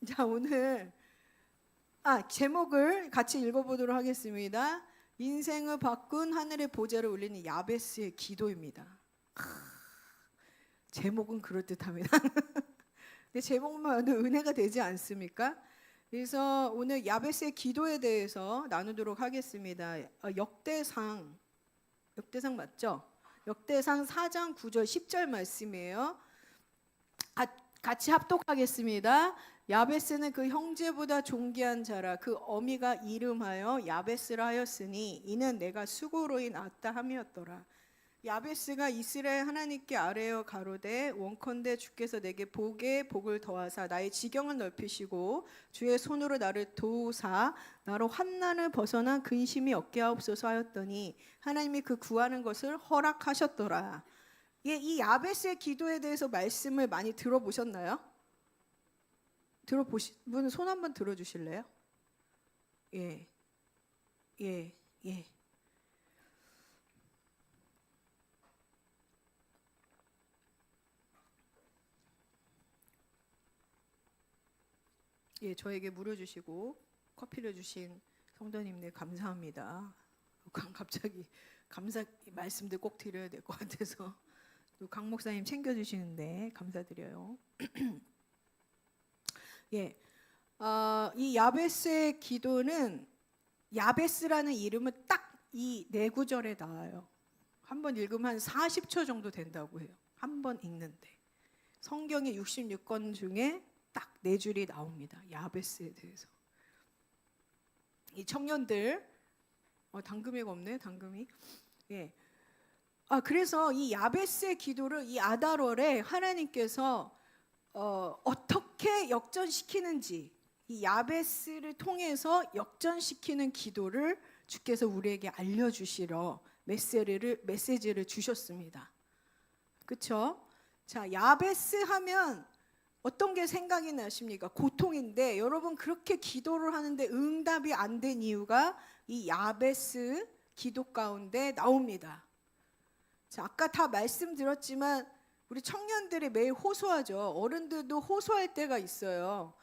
자, 오늘 제목을 같이 읽어보도록 하겠습니다. 인생을 바꾼 하늘의 보좌를 올리는 야베스의 기도입니다. 제목은 그럴듯합니다. 근데 제목만 은혜가 되지 않습니까? 그래서 오늘 야베스의 기도에 대해서 나누도록 하겠습니다. 역대상 맞죠? 역대상 4장 9절 10절 말씀이에요. 같이 합독하겠습니다. 야베스는 그 형제보다 존귀한 자라. 그 어미가 이름하여 야베스라 하였으니 이는 내가 수고로이 낳았다 함이었더라. 야베스가 이스라엘 하나님께 아뢰어 가로되 원컨대 주께서 내게 복을 더하사 나의 지경을 넓히시고 주의 손으로 나를 도우사 나로 환난을 벗어나 근심이 없게 하옵소서 하였더니 하나님이 그 구하는 것을 허락하셨더라. 이 야베스의 기도에 대해서 말씀을 많이 들어보셨나요? 들어보신 분 손 한번 들어주실래요? 예. 예. 예, 저에게 물어주시고 커피를 주신 성도님들 감사합니다. 갑자기 감사 말씀들 꼭 드려야 될 것 같아서 또 강 목사님 챙겨주시는데 감사드려요. 예, 이 야베스의 기도는 야베스라는 이름은 딱 이 네 구절에 나와요. 한번 읽으면 한 40초 정도 된다고 해요. 한 번 읽는데 성경의 66권 중에 딱 네 줄이 나옵니다. 야베스에 대해서. 이 청년들 당금이가 없네. 당금이. 예. 그래서 이 야베스의 기도를 이 아달월에 하나님께서 어떻게 역전시키는지 이 야베스를 통해서 역전시키는 기도를 주께서 우리에게 알려주시러 메시지를 주셨습니다. 그렇죠? 자, 야베스 하면 어떤 게 생각이 나십니까? 고통인데 여러분 그렇게 기도를 하는데 응답이 안 된 이유가 이 야베스 기도 가운데 나옵니다. 자, 아까 다 말씀드렸지만 우리 청년들이 매일 호소하죠. 어른들도 호소할 때가 있어요.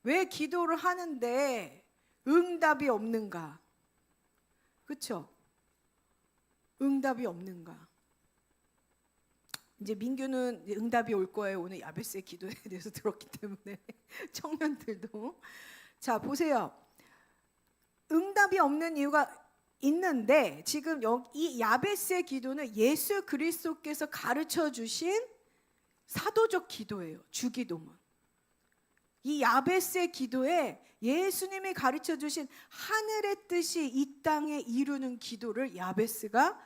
왜 기도를 하는데 응답이 없는가? 그렇죠? 응답이 없는가? 이제 민규는 응답이 올 거예요. 오늘 야베스의 기도에 대해서 들었기 때문에 청년들도. 자, 보세요. 응답이 없는 이유가 있는데 지금 이 야베스의 기도는 예수 그리스도께서 가르쳐 주신 사도적 기도예요. 주기도문. 이 야베스의 기도에 예수님이 가르쳐 주신 하늘의 뜻이 이 땅에 이루는 기도를 야베스가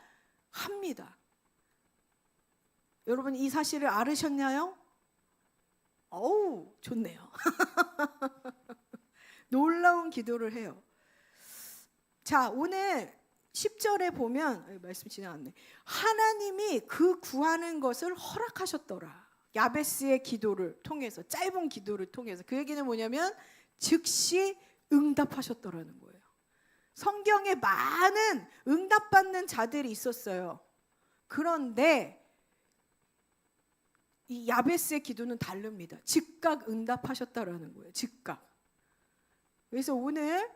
합니다. 여러분 이 사실을 알으셨나요? 어우, 좋네요. 놀라운 기도를 해요. 자, 오늘 10절에 보면 말씀 지나갔네. 하나님이 그 구하는 것을 허락하셨더라. 야베스의 기도를 통해서, 짧은 기도를 통해서. 그 얘기는 뭐냐면 즉시 응답하셨더라는 거예요. 성경에 많은 응답받는 자들이 있었어요. 그런데 이 야베스의 기도는 다릅니다. 즉각 응답하셨다라는 거예요. 즉각. 그래서 오늘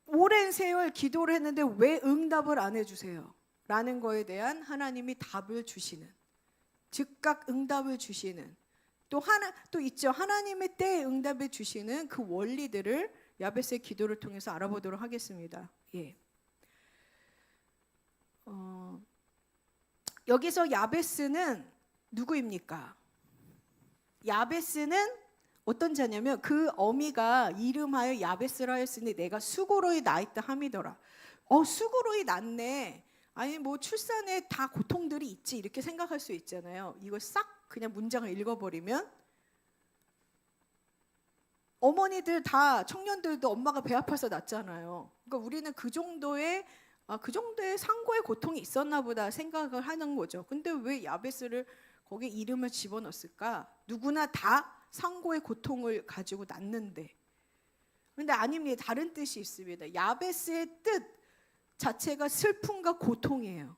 오랜 세월 기도를 했는데 왜 응답을 안 해주세요? 라는 거에 대한 하나님이 답을 주시는, 즉각 응답을 주시는, 또 있죠. 하나님의 때에 응답을 주시는 그 원리들을 야베스의 기도를 통해서 알아보도록 하겠습니다. 예. 여기서 야베스는 누구입니까? 야베스는 어떤 자냐면 그 어미가 이름하여 야베스라 하였으니 내가 수고로이 낳았다 함이더라. 수고로이 낳네. 아니 뭐 출산에 다 고통들이 있지 이렇게 생각할 수 있잖아요. 이걸 싹 그냥 문장을 읽어버리면 어머니들 다 청년들도 엄마가 배 아파서 낳잖아요. 그러니까 우리는 그 정도의 상고의 고통이 있었나 보다 생각을 하는 거죠. 근데 왜 야베스를 거기에 이름을 집어넣었을까? 누구나 다 상고의 고통을 가지고 낳는데. 그런데 아닙니다. 다른 뜻이 있습니다. 야베스의 뜻 자체가 슬픔과 고통이에요.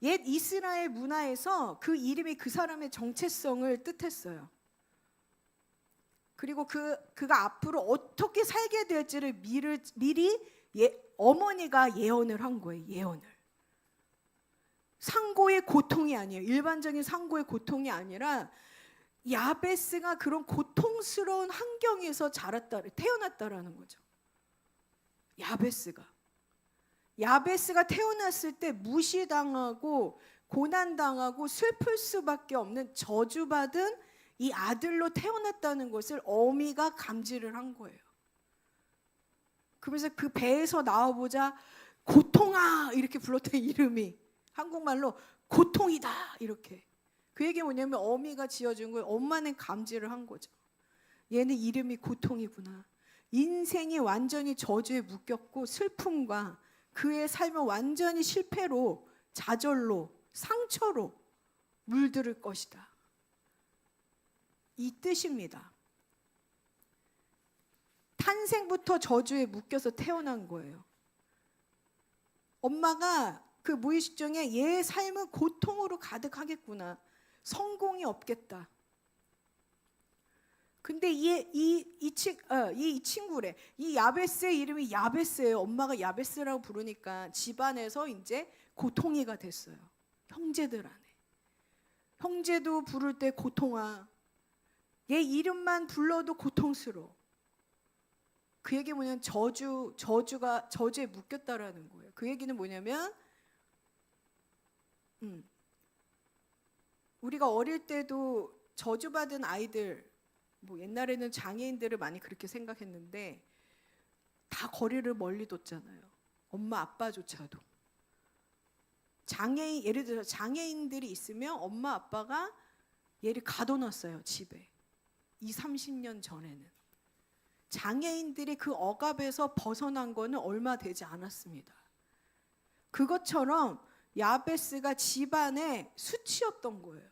옛 이스라엘 문화에서 그 이름이 그 사람의 정체성을 뜻했어요. 그리고 그가 앞으로 어떻게 살게 될지를 미리 어머니가 예언을 한 거예요. 예언을. 상고의 고통이 아니에요. 일반적인 상고의 고통이 아니라 야베스가 그런 고통스러운 환경에서 태어났다라는 거죠. 야베스가 태어났을 때 무시당하고 고난당하고 슬플 수밖에 없는 저주받은 이 아들로 태어났다는 것을 어미가 감지를 한 거예요. 그래서 그 배에서 나와보자 고통아 이렇게 불렀던 이름이 한국말로 고통이다 이렇게. 그 얘기 뭐냐면 어미가 지어준 거예요. 엄마는 감지를 한 거죠. 얘는 이름이 고통이구나. 인생이 완전히 저주에 묶였고 슬픔과 그의 삶은 완전히 실패로 좌절로 상처로 물들을 것이다. 이 뜻입니다. 탄생부터 저주에 묶여서 태어난 거예요. 엄마가 그 무의식 중에 얘의 삶은 고통으로 가득하겠구나. 성공이 없겠다. 근데 이 친구래. 이 야베스의 이름이 야베스예요. 엄마가 야베스라고 부르니까 집안에서 이제 고통이가 됐어요. 형제들 안에. 형제도 부를 때 고통아. 얘 이름만 불러도 고통스러워. 그 얘기 뭐냐면 저주에 묶였다라는 거예요. 그 얘기는 뭐냐면 우리가 어릴 때도 저주받은 아이들, 뭐 옛날에는 장애인들을 많이 그렇게 생각했는데 다 거리를 멀리 뒀잖아요. 엄마 아빠조차도. 예를 들어서 장애인들이 있으면 엄마 아빠가 얘를 가둬놨어요. 집에. 20-30년 전에는. 장애인들이 그 억압에서 벗어난 거는 얼마 되지 않았습니다. 그것처럼 야베스가 집안의 수치였던 거예요.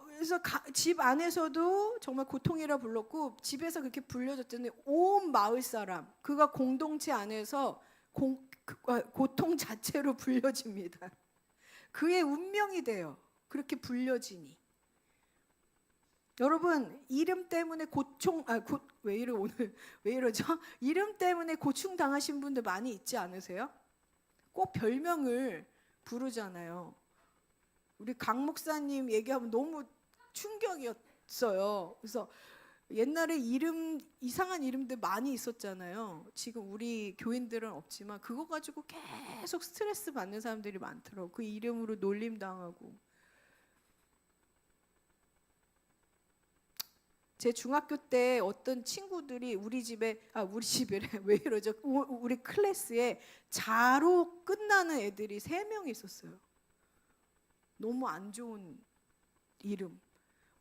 그래서 집 안에서도 정말 고통이라 불렀고 집에서 그렇게 불려졌더니 온 마을 사람 그가 공동체 안에서 고통 자체로 불려집니다. 그의 운명이 돼요. 그렇게 불려지니. 여러분 이름 때문에 왜 이러죠? 이름 때문에 고충 당하신 분들 많이 있지 않으세요? 꼭 별명을 부르잖아요. 우리 강 목사님 얘기하면 너무 충격이었어요. 그래서 옛날에 이상한 이름들 많이 있었잖아요. 지금 우리 교인들은 없지만 그거 가지고 계속 스트레스 받는 사람들이 많더라고요. 그 이름으로 놀림당하고. 제 중학교 때 어떤 친구들이 우리 집에래 왜 이러죠? 우리 클래스에 자로 끝나는 애들이 3명 있었어요. 너무 안 좋은 이름.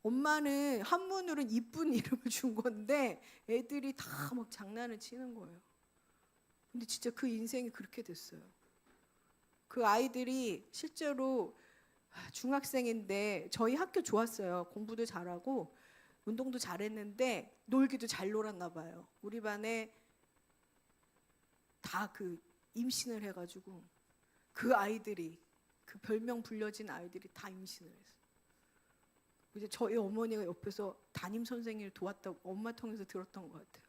엄마는 한문으로는 이쁜 이름을 준 건데 애들이 다 막 장난을 치는 거예요. 근데 진짜 그 인생이 그렇게 됐어요. 그 아이들이 실제로 중학생인데 저희 학교 좋았어요. 공부도 잘하고 운동도 잘했는데 놀기도 잘 놀았나 봐요. 우리 반에 다 그 임신을 해가지고 그 아이들이 그 별명 불려진 아이들이 다 임신을 했어요. 이제 저희 어머니가 옆에서 담임 선생님을 도왔다고 엄마 통해서 들었던 것 같아요.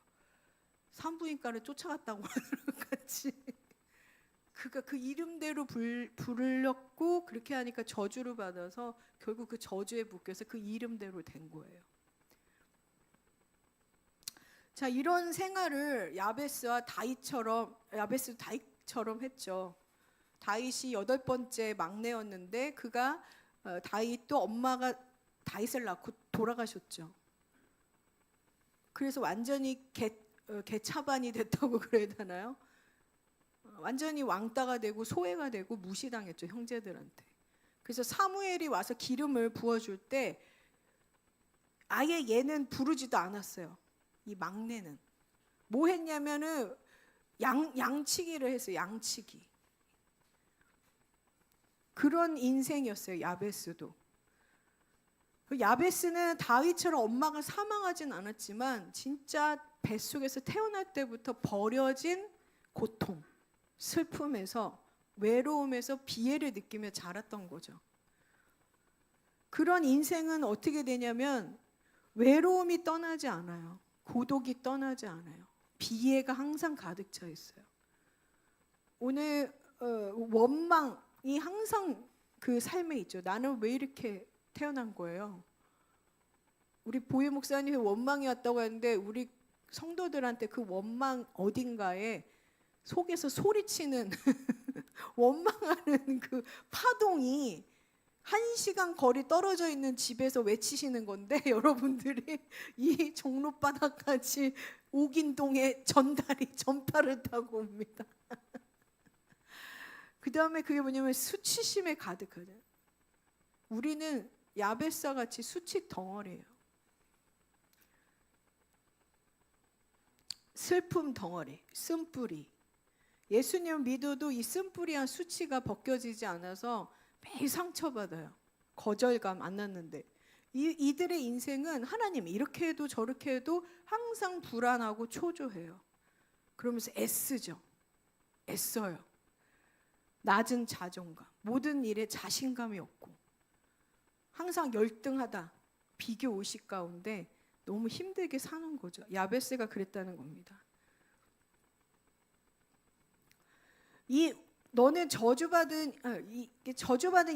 산부인과를 쫓아갔다고 하는 것 같이. 그가 그 이름대로 불렸고 그렇게 하니까 저주를 받아서 결국 그 저주에 묶여서 그 이름대로 된 거예요. 자, 이런 생활을 야베스도 다윗처럼 했죠. 다윗이 8번째 막내였는데 그가 다윗도 엄마가 다윗을 낳고 돌아가셨죠. 그래서 완전히 개차반이 됐다고 그래야 되나요? 완전히 왕따가 되고 소외가 되고 무시당했죠, 형제들한테. 그래서 사무엘이 와서 기름을 부어줄 때 아예 얘는 부르지도 않았어요. 이 막내는 뭐 했냐면은 양치기를 했어요. 양치기. 그런 인생이었어요. 야베스도. 야베스는 다윗처럼 엄마가 사망하진 않았지만 진짜 뱃속에서 태어날 때부터 버려진 고통, 슬픔에서 외로움에서 비애를 느끼며 자랐던 거죠. 그런 인생은 어떻게 되냐면 외로움이 떠나지 않아요. 고독이 떠나지 않아요. 비애가 항상 가득 차 있어요. 오늘 원망이 항상 그 삶에 있죠. 나는 왜 이렇게 태어난 거예요? 우리 보혜 목사님이 원망이 왔다고 하는데 우리 성도들한테 그 원망 어딘가에 속에서 소리치는 원망하는 그 파동이 1시간 거리 떨어져 있는 집에서 외치시는 건데 여러분들이 이 종로바닥까지 옥인동에 전파를 타고 옵니다. 그 다음에 그게 뭐냐면 수치심에 가득하죠. 우리는 야베스와 같이 수치 덩어리예요. 슬픔 덩어리, 쓴뿌리. 예수님 믿어도 이 쓴뿌리한 수치가 벗겨지지 않아서 매일 상처받아요. 거절감 안 났는데 이들의 인생은 하나님 이렇게 해도 저렇게 해도 항상 불안하고 초조해요. 그러면서 애쓰죠. 애써요. 낮은 자존감, 모든 일에 자신감이 없고 항상 열등하다, 비교 의식 가운데 너무 힘들게 사는 거죠. 야베스가 그랬다는 겁니다. 너는 저주받은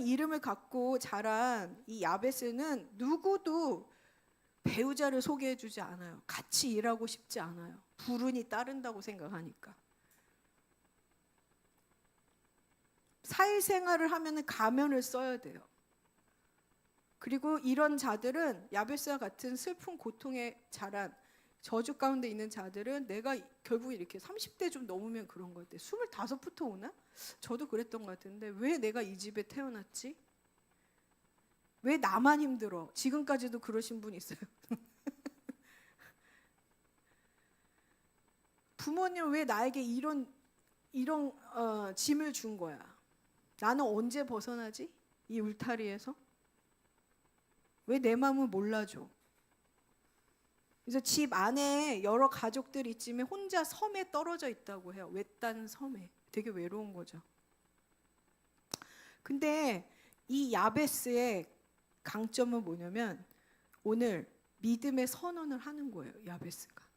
이름을 갖고 자란 이 야베스는 누구도 배우자를 소개해주지 않아요. 같이 일하고 싶지 않아요. 불운이 따른다고 생각하니까. 사회생활을 하면 가면을 써야 돼요. 그리고 이런 자들은 야베스와 같은 슬픈 고통에 자란 저주 가운데 있는 자들은 내가 결국 이렇게 30대 좀 넘으면 그런 것 같아요. 25부터 오나? 저도 그랬던 것 같은데 왜 내가 이 집에 태어났지? 왜 나만 힘들어? 지금까지도 그러신 분 있어요. 부모님 왜 나에게 이런 짐을 준 거야? 나는 언제 벗어나지? 이 울타리에서? 왜 내 마음을 몰라줘? 그래서 집 안에 여러 가족들이 있지만 혼자 섬에 떨어져 있다고 해요. 외딴 섬에. 되게 외로운 거죠. 근데 이 야베스의 강점은 뭐냐면 오늘 믿음의 선언을 하는 거예요. 야베스가.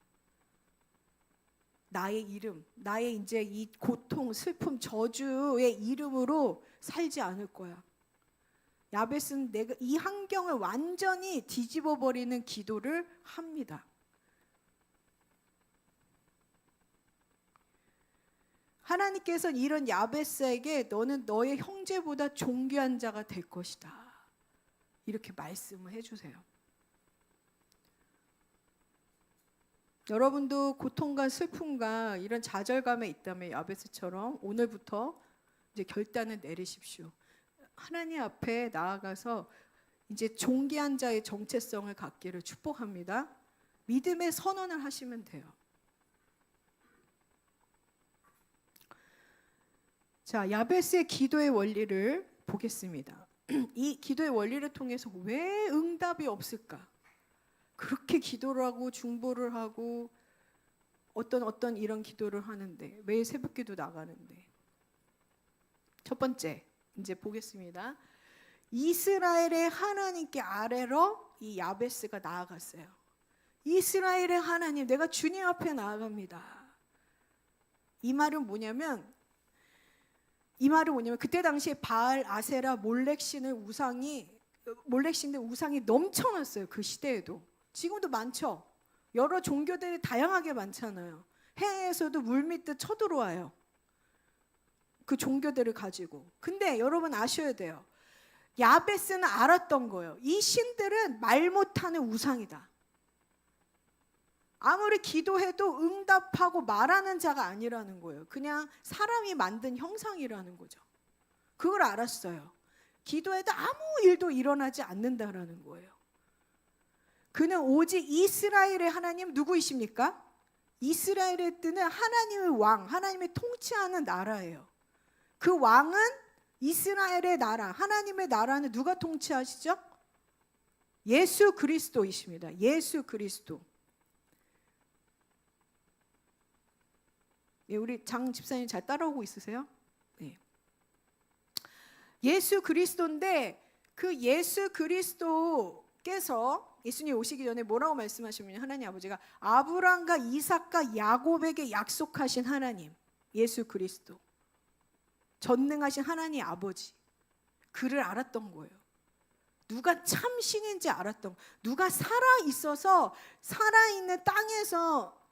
나의 이름, 나의 이제 이 고통, 슬픔, 저주의 이름으로 살지 않을 거야. 야베스는 내가 이 환경을 완전히 뒤집어 버리는 기도를 합니다. 하나님께서는 이런 야베스에게 너는 너의 형제보다 존귀한 자가 될 것이다. 이렇게 말씀을 해주세요. 여러분도 고통과 슬픔과 이런 좌절감에 있다면 야베스처럼 오늘부터 이제 결단을 내리십시오. 하나님 앞에 나아가서 이제 존귀한 자의 정체성을 갖기를 축복합니다. 믿음의 선언을 하시면 돼요. 자, 야베스의 기도의 원리를 보겠습니다. 이 기도의 원리를 통해서 왜 응답이 없을까? 그렇게 기도를 하고 중보를 하고 어떤 이런 기도를 하는데 왜 새벽기도 나가는데? 첫 번째 이제 보겠습니다. 이스라엘의 하나님께 아뢰러 이 야베스가 나아갔어요. 이스라엘의 하나님, 내가 주님 앞에 나아갑니다. 이 말은 뭐냐면 그때 당시에 바알, 아세라, 몰렉신의 우상이 넘쳐났어요. 그 시대에도. 지금도 많죠. 여러 종교들이 다양하게 많잖아요. 해외에서도 물밀듯 쳐들어와요. 그 종교들을 가지고. 근데 여러분 아셔야 돼요. 야베스는 알았던 거예요. 이 신들은 말 못하는 우상이다. 아무리 기도해도 응답하고 말하는 자가 아니라는 거예요. 그냥 사람이 만든 형상이라는 거죠. 그걸 알았어요. 기도해도 아무 일도 일어나지 않는다라는 거예요. 그는 오직 이스라엘의 하나님 누구이십니까? 이스라엘의 뜻은 하나님의 왕, 하나님의 통치하는 나라예요. 그 왕은 이스라엘의 나라, 하나님의 나라는 누가 통치하시죠? 예수 그리스도이십니다. 예수 그리스도. 예, 우리 장 집사님 잘 따라오고 있으세요? 네. 예수 그리스도인데 그 예수 그리스도께서 예수님 오시기 전에 뭐라고 말씀하시면 하나님 아버지가 아브라함과 이삭과 야곱에게 약속하신 하나님, 예수 그리스도, 전능하신 하나님 아버지, 그를 알았던 거예요. 누가 참 신인지 알았던, 누가 살아 있어서 살아있는 땅에서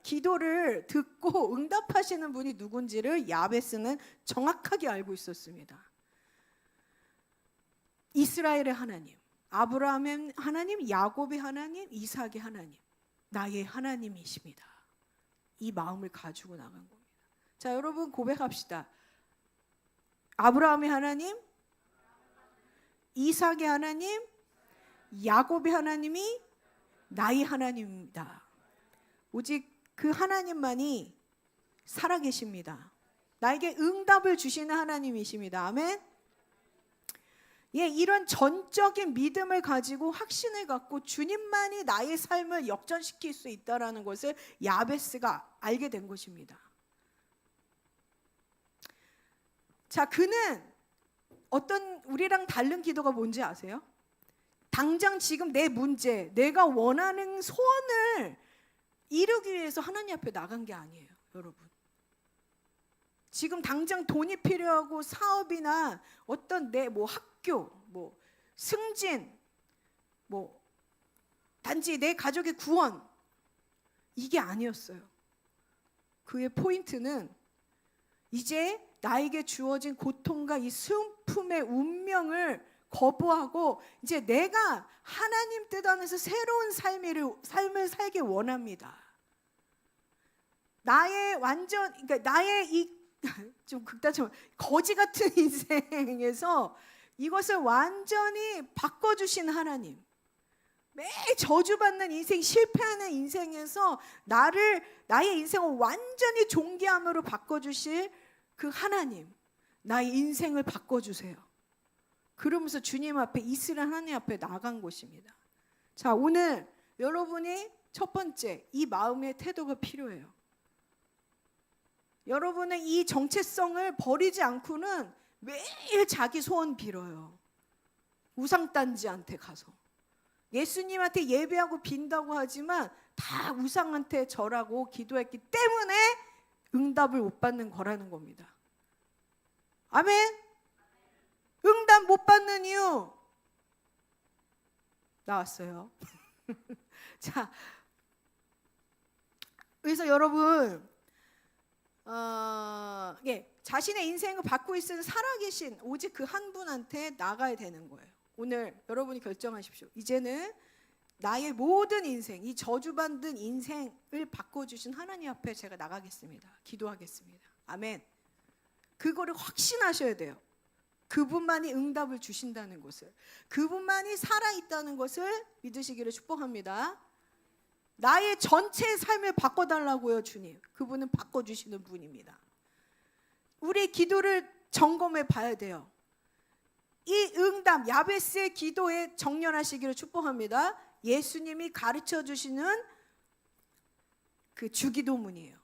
기도를 듣고 응답하시는 분이 누군지를 야베스는 정확하게 알고 있었습니다. 이스라엘의 하나님, 아브라함의 하나님, 야곱의 하나님, 이삭의 하나님, 나의 하나님이십니다. 이 마음을 가지고 나간 겁니다. 자, 여러분 고백합시다. 아브라함의 하나님, 이삭의 하나님, 야곱의 하나님이 나의 하나님입니다. 오직 그 하나님만이 살아계십니다. 나에게 응답을 주시는 하나님이십니다. 아멘. 예, 이런 전적인 믿음을 가지고 확신을 갖고 주님만이 나의 삶을 역전시킬 수 있다라는 것을 야베스가 알게 된 것입니다. 자, 그는 어떤 우리랑 다른 기도가 뭔지 아세요? 당장 지금 내 문제, 내가 원하는 소원을 이루기 위해서 하나님 앞에 나간 게 아니에요, 여러분. 지금 당장 돈이 필요하고 사업이나 어떤 내 학교, 승진, 단지 내 가족의 구원, 이게 아니었어요. 그의 포인트는 이제 나에게 주어진 고통과 이 슬픔의 운명을 거부하고 이제 내가 하나님 뜻 안에서 새로운 삶을 살기 원합니다. 그러니까 나의 이 좀 극단처럼 거지 같은 인생에서 이것을 완전히 바꿔주신 하나님, 매일 저주받는 인생, 실패하는 인생에서 나의 인생을 완전히 존귀함으로 바꿔주실 그 하나님, 나의 인생을 바꿔주세요. 그러면서 주님 앞에, 이스라엘 하나님 앞에 나간 것입니다. 자, 오늘 여러분이 첫 번째 이 마음의 태도가 필요해요. 여러분은 이 정체성을 버리지 않고는 매일 자기 소원 빌어요. 우상단지한테 가서 예수님한테 예배하고 빈다고 하지만 다 우상한테 절하고 기도했기 때문에 응답을 못 받는 거라는 겁니다. 아멘. 응답 못 받는 이유 나왔어요. 자, 그래서 여러분 자신의 인생을 받고 있는 살아계신 오직 그 한 분한테 나가야 되는 거예요. 오늘 여러분이 결정하십시오. 이제는 나의 모든 인생, 이 저주받은 인생을 바꿔주신 하나님 앞에 제가 나가겠습니다. 기도하겠습니다. 아멘. 그거를 확신하셔야 돼요. 그분만이 응답을 주신다는 것을, 그분만이 살아있다는 것을 믿으시기를 축복합니다. 나의 전체 삶을 바꿔달라고요, 주님. 그분은 바꿔주시는 분입니다. 우리 기도를 점검해 봐야 돼요. 이 응답, 야베스의 기도에 정렬하시기를 축복합니다. 예수님이 가르쳐 주시는 그 주기도문이에요.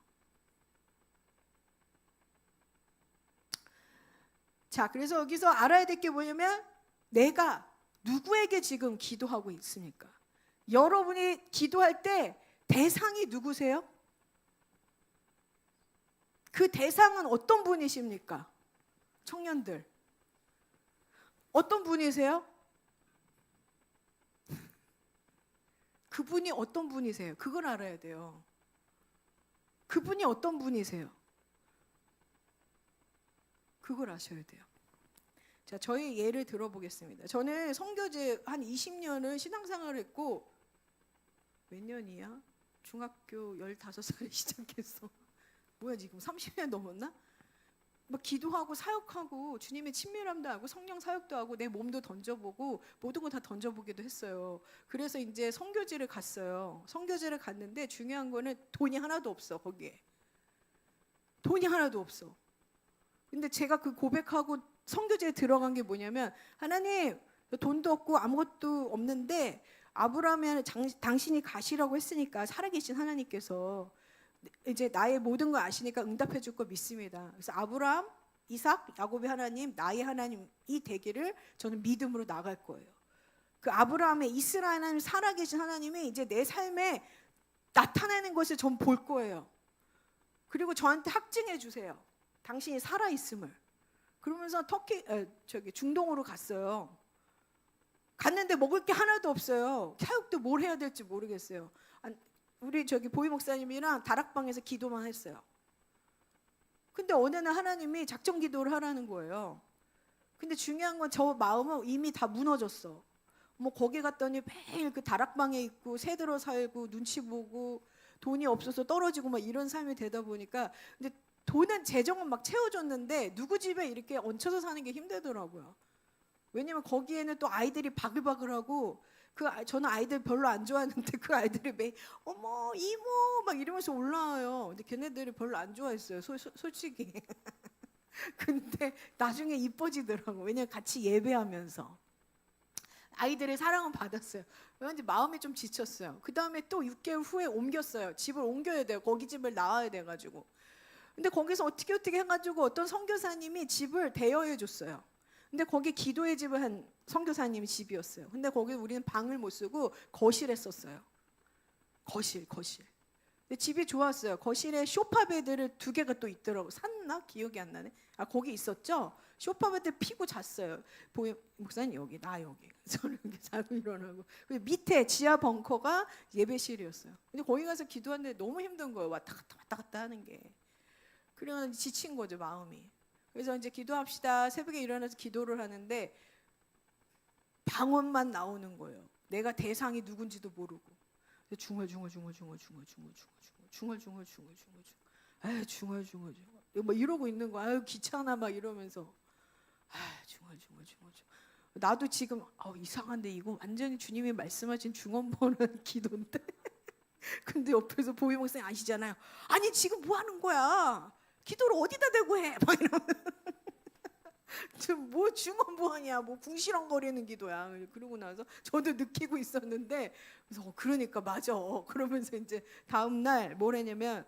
자, 그래서 여기서 알아야 될 게 뭐냐면 내가 누구에게 지금 기도하고 있습니까? 여러분이 기도할 때 대상이 누구세요? 그 대상은 어떤 분이십니까? 청년들, 어떤 분이세요? 그분이 어떤 분이세요? 그걸 알아야 돼요. 그분이 어떤 분이세요? 그걸 아셔야 돼요. 자, 저희 예를 들어보겠습니다. 저는 선교제 한 20년을 신앙생활을 했고, 몇 년이야? 중학교 15살에 시작했어. 뭐야, 지금 30년 넘었나? 막 기도하고 사역하고 주님의 친밀함도 하고 성령 사역도 하고 내 몸도 던져보고 모든 거 다 던져보기도 했어요. 그래서 이제 선교지를 갔어요. 선교지를 갔는데 중요한 거는 돈이 하나도 없어. 거기에 돈이 하나도 없어. 근데 제가 그 고백하고 선교지에 들어간 게 뭐냐면, 하나님, 돈도 없고 아무것도 없는데 아브라함이 당신이 가시라고 했으니까, 살아계신 하나님께서 이제 나의 모든 걸 아시니까 응답해 줄 거 믿습니다. 그래서 아브라함, 이삭, 야곱의 하나님, 나의 하나님이 되기를 저는 믿음으로 나갈 거예요. 그 아브라함의 이스라엘 하나님, 살아계신 하나님이 이제 내 삶에 나타나는 것을 전 볼 거예요. 그리고 저한테 확증해 주세요. 당신이 살아 있음을. 그러면서 중동으로 갔어요. 갔는데 먹을 게 하나도 없어요. 사육도 뭘 해야 될지 모르겠어요. 우리 보이 목사님이랑 다락방에서 기도만 했어요. 근데 어느 날 하나님이 작정 기도를 하라는 거예요. 근데 중요한 건 저 마음은 이미 다 무너졌어. 뭐 거기 갔더니 매일 그 다락방에 있고 새들어 살고 눈치 보고 돈이 없어서 떨어지고 막 이런 삶이 되다 보니까, 근데 돈은 재정은 막 채워줬는데 누구 집에 이렇게 얹혀서 사는 게 힘들더라고요. 왜냐면 거기에는 또 아이들이 바글바글하고, 저는 아이들 별로 안 좋아하는데 그 아이들이 매일 어머 이모 막 이러면서 올라와요. 근데 걔네들이 별로 안 좋아했어요. 솔직히. 근데 나중에 이뻐지더라고. 왜냐면 같이 예배하면서 아이들의 사랑은 받았어요. 왠지 마음이 좀 지쳤어요. 그 다음에 또 6개월 후에 옮겼어요. 집을 옮겨야 돼요. 거기 집을 나와야 돼가지고. 근데 거기서 어떻게 해가지고 어떤 선교사님이 집을 대여해 줬어요. 근데 거기 기도의 집을 한 선교사님이 집이었어요. 근데 거기 우리는 방을 못 쓰고 거실에 썼어요. 거실. 근데 집이 좋았어요. 거실에 소파 베드를 2개가 또 있더라고. 샀나? 기억이 안 나네. 거기 있었죠? 소파 베드 피고 잤어요. 목사님 여기, 나 여기. 저는 이렇게 자고 일어나고. 밑에 지하 벙커가 예배실이었어요. 근데 거기 가서 기도하는데 너무 힘든 거예요. 왔다 갔다 하는 게. 그래서 지친 거죠, 마음이. 그래서 이제 기도합시다. 새벽에 일어나서 기도를 하는데 방언만 나오는 거예요. 내가 대상이 누군지도 모르고. 중얼중얼. 뭐 이러고 있는 거야. 아유 귀찮아 막 이러면서. 중얼. 나도 지금 이상한데 이거 완전히 주님이 말씀하신 중언부언하는 기도인데. 근데 옆에서 보이 목사님 아시잖아요. 아니 지금 뭐 하는 거야? 기도를 어디다 대고 해? 막 이러면. 뭐 중언부언이야, 뭐 궁시렁거리는 기도야. 그러고 나서 저도 느끼고 있었는데, 그래서 그러니까 맞아. 그러면서 이제 다음 날 뭘 했냐면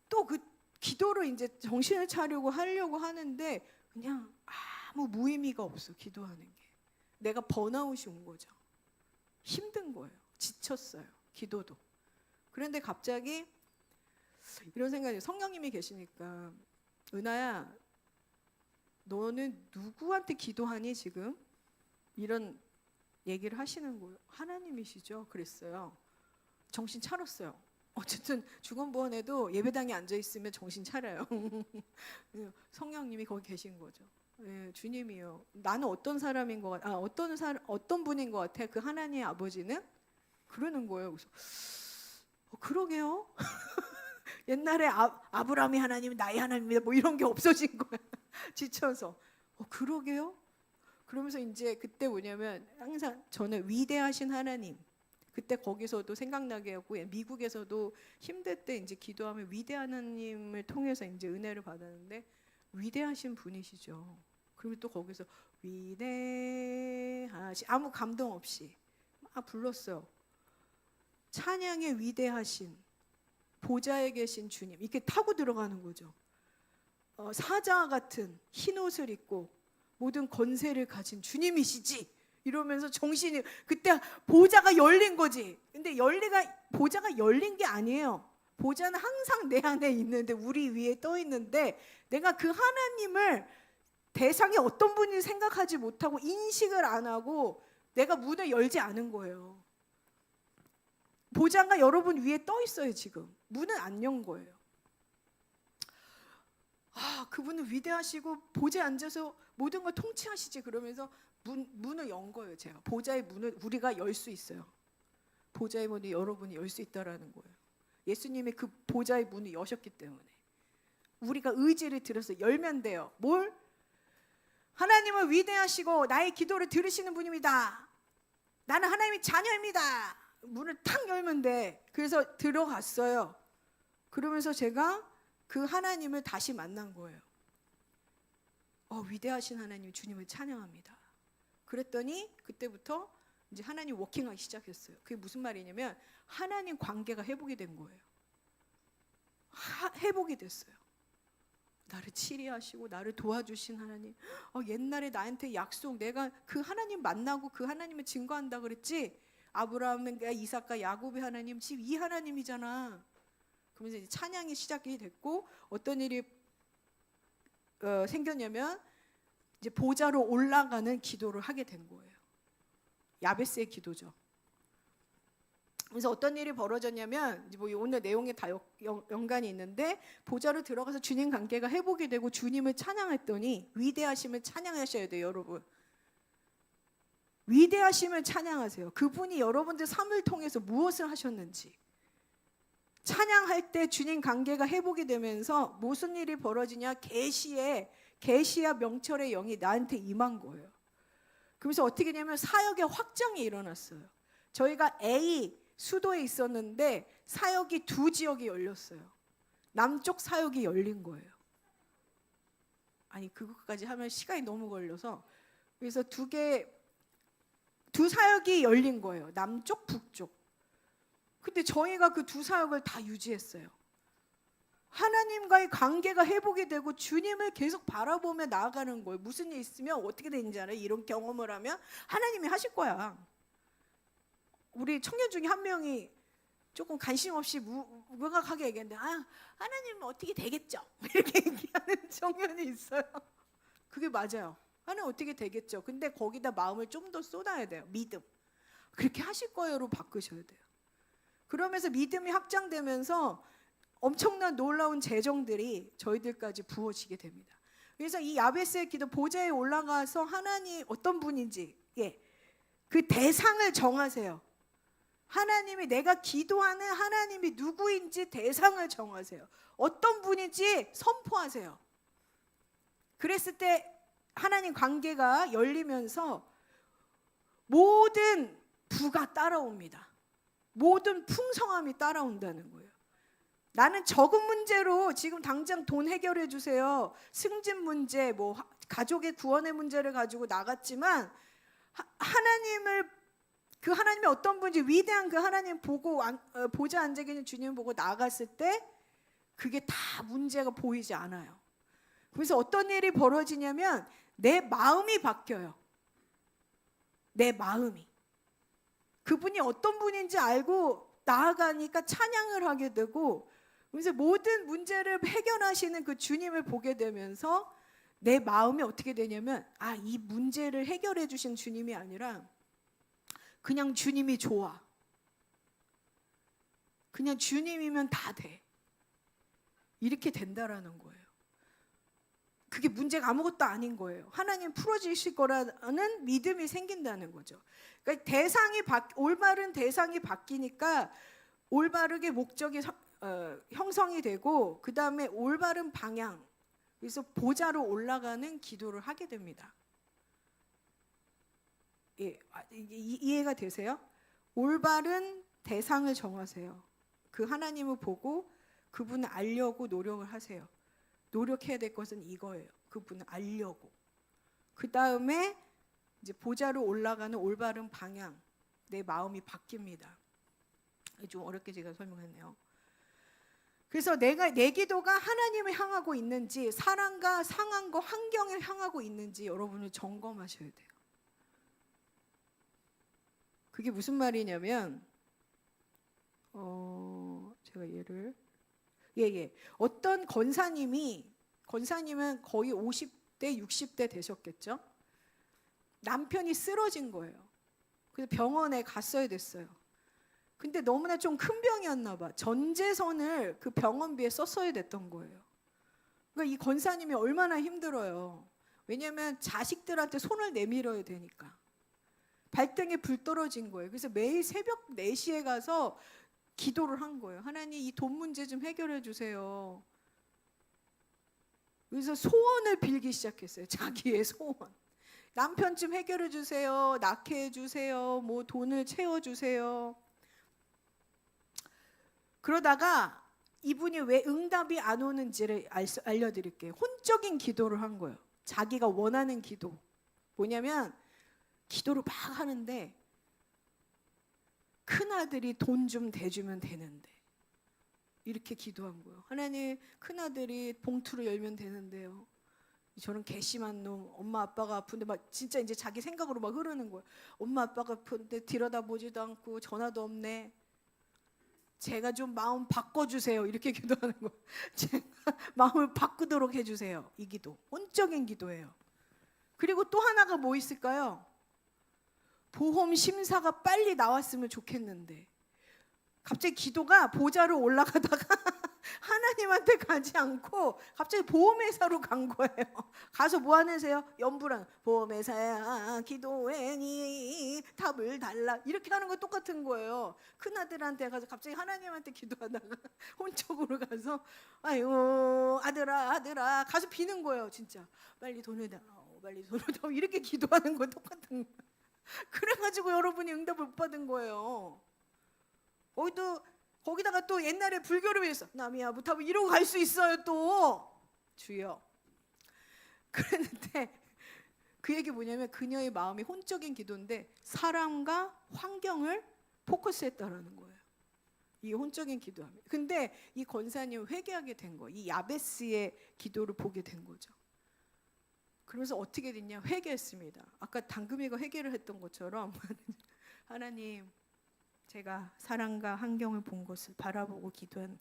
또 그 기도를 이제 정신을 차리고 하려고 하는데 그냥 아무 무의미가 없어. 기도하는 게. 내가 번아웃이 온 거죠. 힘든 거예요. 지쳤어요. 기도도. 그런데 갑자기 이런 생각이, 성령님이 계시니까, 은하야 너는 누구한테 기도하니 지금? 이런 얘기를 하시는 거예요. 하나님이시죠. 그랬어요. 정신 차렸어요. 어쨌든 중언부언해도 예배당에 앉아 있으면 정신 차려요. 성령님이 거기 계신 거죠. 네, 주님이요. 나는 어떤 사람인 것 같아? 어떤 분인 것 같아? 그 하나님의 아버지는? 그러는 거예요. 그래서 그러게요. 옛날에 아브라함이 하나님, 나의 하나님이다 뭐 이런 게 없어진 거야. 지쳐서. 그러게요. 그러면서 이제 그때 뭐냐면 항상 저는 위대하신 하나님, 그때 거기서도 생각나게 하고, 미국에서도 힘들 때 이제 기도하면 위대한 하나님을 통해서 이제 은혜를 받았는데, 위대하신 분이시죠. 그리고 또 거기서 위대하시, 아무 감동 없이 막 불렀어요. 찬양의 위대하신 보좌에 계신 주님, 이렇게 타고 들어가는 거죠. 사자 같은 흰 옷을 입고 모든 권세를 가진 주님이시지, 이러면서 정신이, 그때 보좌가 열린 거지. 근데 보좌가 열린 게 아니에요. 보좌는 항상 내 안에 있는데, 우리 위에 떠 있는데, 내가 그 하나님을 대상이 어떤 분인지 생각하지 못하고 인식을 안 하고 내가 문을 열지 않은 거예요. 보좌가 여러분 위에 떠 있어요. 지금 문은 안 연 거예요. 그분은 위대하시고 보좌에 앉아서 모든 걸 통치하시지, 그러면서 문을 연 거예요. 제가 보좌의 문을 우리가 열 수 있어요. 보좌의 문을 여러분이 열 수 있다라는 거예요. 예수님이 그 보좌의 문을 여셨기 때문에 우리가 의지를 들여서 열면 돼요. 뭘? 하나님은 위대하시고 나의 기도를 들으시는 분입니다. 나는 하나님의 자녀입니다. 문을 탁 열면 돼. 그래서 들어갔어요. 그러면서 제가 그 하나님을 다시 만난 거예요. 위대하신 하나님, 주님을 찬양합니다. 그랬더니 그때부터 이제 하나님 워킹하기 시작했어요. 그게 무슨 말이냐면 하나님 관계가 회복이 된 거예요. 회복이 됐어요. 나를 치리하시고 나를 도와주신 하나님, 옛날에 나한테 약속, 내가 그 하나님 만나고 그 하나님을 증거한다 그랬지, 아브라함과 이삭과 야곱의 하나님 지금 이 하나님이잖아. 그러면서 이제 찬양이 시작이 됐고, 어떤 일이 생겼냐면 이제 보좌로 올라가는 기도를 하게 된 거예요. 야베스의 기도죠. 그래서 어떤 일이 벌어졌냐면, 이제 뭐 오늘 내용에 다 연관이 있는데, 보좌로 들어가서 주님 관계가 회복이 되고 주님을 찬양했더니, 위대하심을 찬양하셔야 돼요, 여러분. 위대하심을 찬양하세요. 그분이 여러분들 삶을 통해서 무엇을 하셨는지. 찬양할 때 주님 관계가 회복이 되면서 무슨 일이 벌어지냐, 계시와 명철의 영이 나한테 임한 거예요. 그래서 어떻게 되냐면 사역의 확장이 일어났어요. 저희가 A 수도에 있었는데 사역이 2지역이 열렸어요. 남쪽 사역이 열린 거예요. 아니, 그것까지 하면 시간이 너무 걸려서, 그래서 두 사역이 열린 거예요. 남쪽, 북쪽. 근데 저희가 그 2사역을 다 유지했어요. 하나님과의 관계가 회복이 되고 주님을 계속 바라보며 나아가는 거예요. 무슨 일 있으면 어떻게 되는지 알아요? 이런 경험을 하면 하나님이 하실 거야. 우리 청년 중에 한 명이 조금 관심 없이 무감각하게 얘기했는데, 하나님 어떻게 되겠죠? 이렇게 얘기하는 청년이 있어요. 그게 맞아요. 하나님 어떻게 되겠죠? 근데 거기다 마음을 좀 더 쏟아야 돼요. 믿음. 그렇게 하실 거예요로 바꾸셔야 돼요. 그러면서 믿음이 확장되면서 엄청난 놀라운 재정들이 저희들까지 부어지게 됩니다. 그래서 이 야베스의 기도, 보좌에 올라가서 하나님 어떤 분인지, 그 대상을 정하세요. 하나님이, 내가 기도하는 하나님이 누구인지 대상을 정하세요. 어떤 분인지 선포하세요. 그랬을 때 하나님 관계가 열리면서 모든 부가 따라옵니다. 모든 풍성함이 따라온다는 거예요. 나는 적은 문제로 지금 당장 돈 해결해 주세요, 승진 문제, 뭐 가족의 구원의 문제를 가지고 나갔지만, 그 하나님이 어떤 분인지, 위대한 그 하나님 보고 보좌 앉아 계신 주님 보고 나갔을 때 그게 다 문제가 보이지 않아요. 그래서 어떤 일이 벌어지냐면 내 마음이 바뀌어요. 내 마음이. 그분이 어떤 분인지 알고 나아가니까 찬양을 하게 되고, 그래서 모든 문제를 해결하시는 그 주님을 보게 되면서 내 마음이 어떻게 되냐면, 이 문제를 해결해 주신 주님이 아니라 그냥 주님이 좋아. 그냥 주님이면 다 돼. 이렇게 된다라는 거예요. 그게 문제가 아무것도 아닌 거예요. 하나님 풀어주실 거라는 믿음이 생긴다는 거죠. 그러니까 올바른 대상이 바뀌니까 올바르게 목적이 형성이 되고, 그 다음에 올바른 방향, 그래서 보좌로 올라가는 기도를 하게 됩니다. 이해가 되세요? 올바른 대상을 정하세요. 그 하나님을 보고 그분을 알려고 노력을 하세요. 노력해야 될 것은 이거예요. 그분을 알려고. 그 다음에 이제 보좌로 올라가는 올바른 방향, 내 마음이 바뀝니다. 좀 어렵게 제가 설명했네요. 그래서 내 기도가 하나님을 향하고 있는지, 사람과 상황과 환경을 향하고 있는지 여러분을 점검하셔야 돼요. 그게 무슨 말이냐면, 제가 어떤 권사님은 거의 50대, 60대 되셨겠죠? 남편이 쓰러진 거예요. 그래서 병원에 갔어야 됐어요. 근데 너무나 좀 큰 병이었나 봐. 전 재산을 그 병원비에 썼어야 됐던 거예요. 그러니까 이 권사님이 얼마나 힘들어요. 왜냐하면 자식들한테 손을 내밀어야 되니까. 발등에 불 떨어진 거예요. 그래서 매일 새벽 4시에 가서 기도를 한 거예요. 하나님, 이 돈 문제 좀 해결해 주세요. 그래서 소원을 빌기 시작했어요. 자기의 소원. 남편 좀 해결해 주세요. 낳게 해주세요. 뭐 돈을 채워주세요. 그러다가 이분이 왜 응답이 안 오는지를 알려드릴게요. 혼적인 기도를 한 거예요. 자기가 원하는 기도. 뭐냐면 기도를 막 하는데 큰아들이 돈 좀 대주면 되는데, 이렇게 기도한 거예요. 하나님, 큰아들이 봉투를 열면 되는데요. 저런 괘씸한 놈, 엄마 아빠가 아픈데 막 진짜 이제 자기 생각으로 막 흐르는 거예요. 엄마 아빠가 아픈데 들여다보지도 않고 전화도 없네. 제가 좀 마음 바꿔주세요. 이렇게 기도하는 거예요. 제가 마음을 바꾸도록 해주세요. 이 기도, 혼적인 기도예요. 그리고 또 하나가 뭐 있을까요? 보험 심사가 빨리 나왔으면 좋겠는데 갑자기 기도가 보좌로 올라가다가 하나님한테 가지 않고 갑자기 보험회사로 간 거예요. 가서 뭐 하세요? 연부랑 보험회사야 기도해니 답을 달라 이렇게 하는 거 똑같은 거예요. 큰아들한테 가서 갑자기 하나님한테 기도하다가 혼적으로 가서 아유 아들아 가서 비는 거예요. 진짜 빨리 돈을 다오 빨리 돈을 다오 이렇게 기도하는 거 똑같은 거예요. 그래가지고 여러분이 응답을 못 받은 거예요. 거기다가 또 옛날에 불교를 위해서 남이야 무타부 이러고 갈 수 있어요. 또 주여. 그랬는데 그 얘기 뭐냐면 그녀의 마음이 혼적인 기도인데 사람과 환경을 포커스했다라는 거예요. 이게 혼적인 기도합니다. 근데 이 권사님 회개하게 된 거예요. 이 야베스의 기도를 보게 된 거죠. 그래서 어떻게 됐냐? 회개했습니다. 아까 당금이가 회개를 했던 것처럼 하나님 제가 사랑과 환경을 본 것을 바라보고 기도한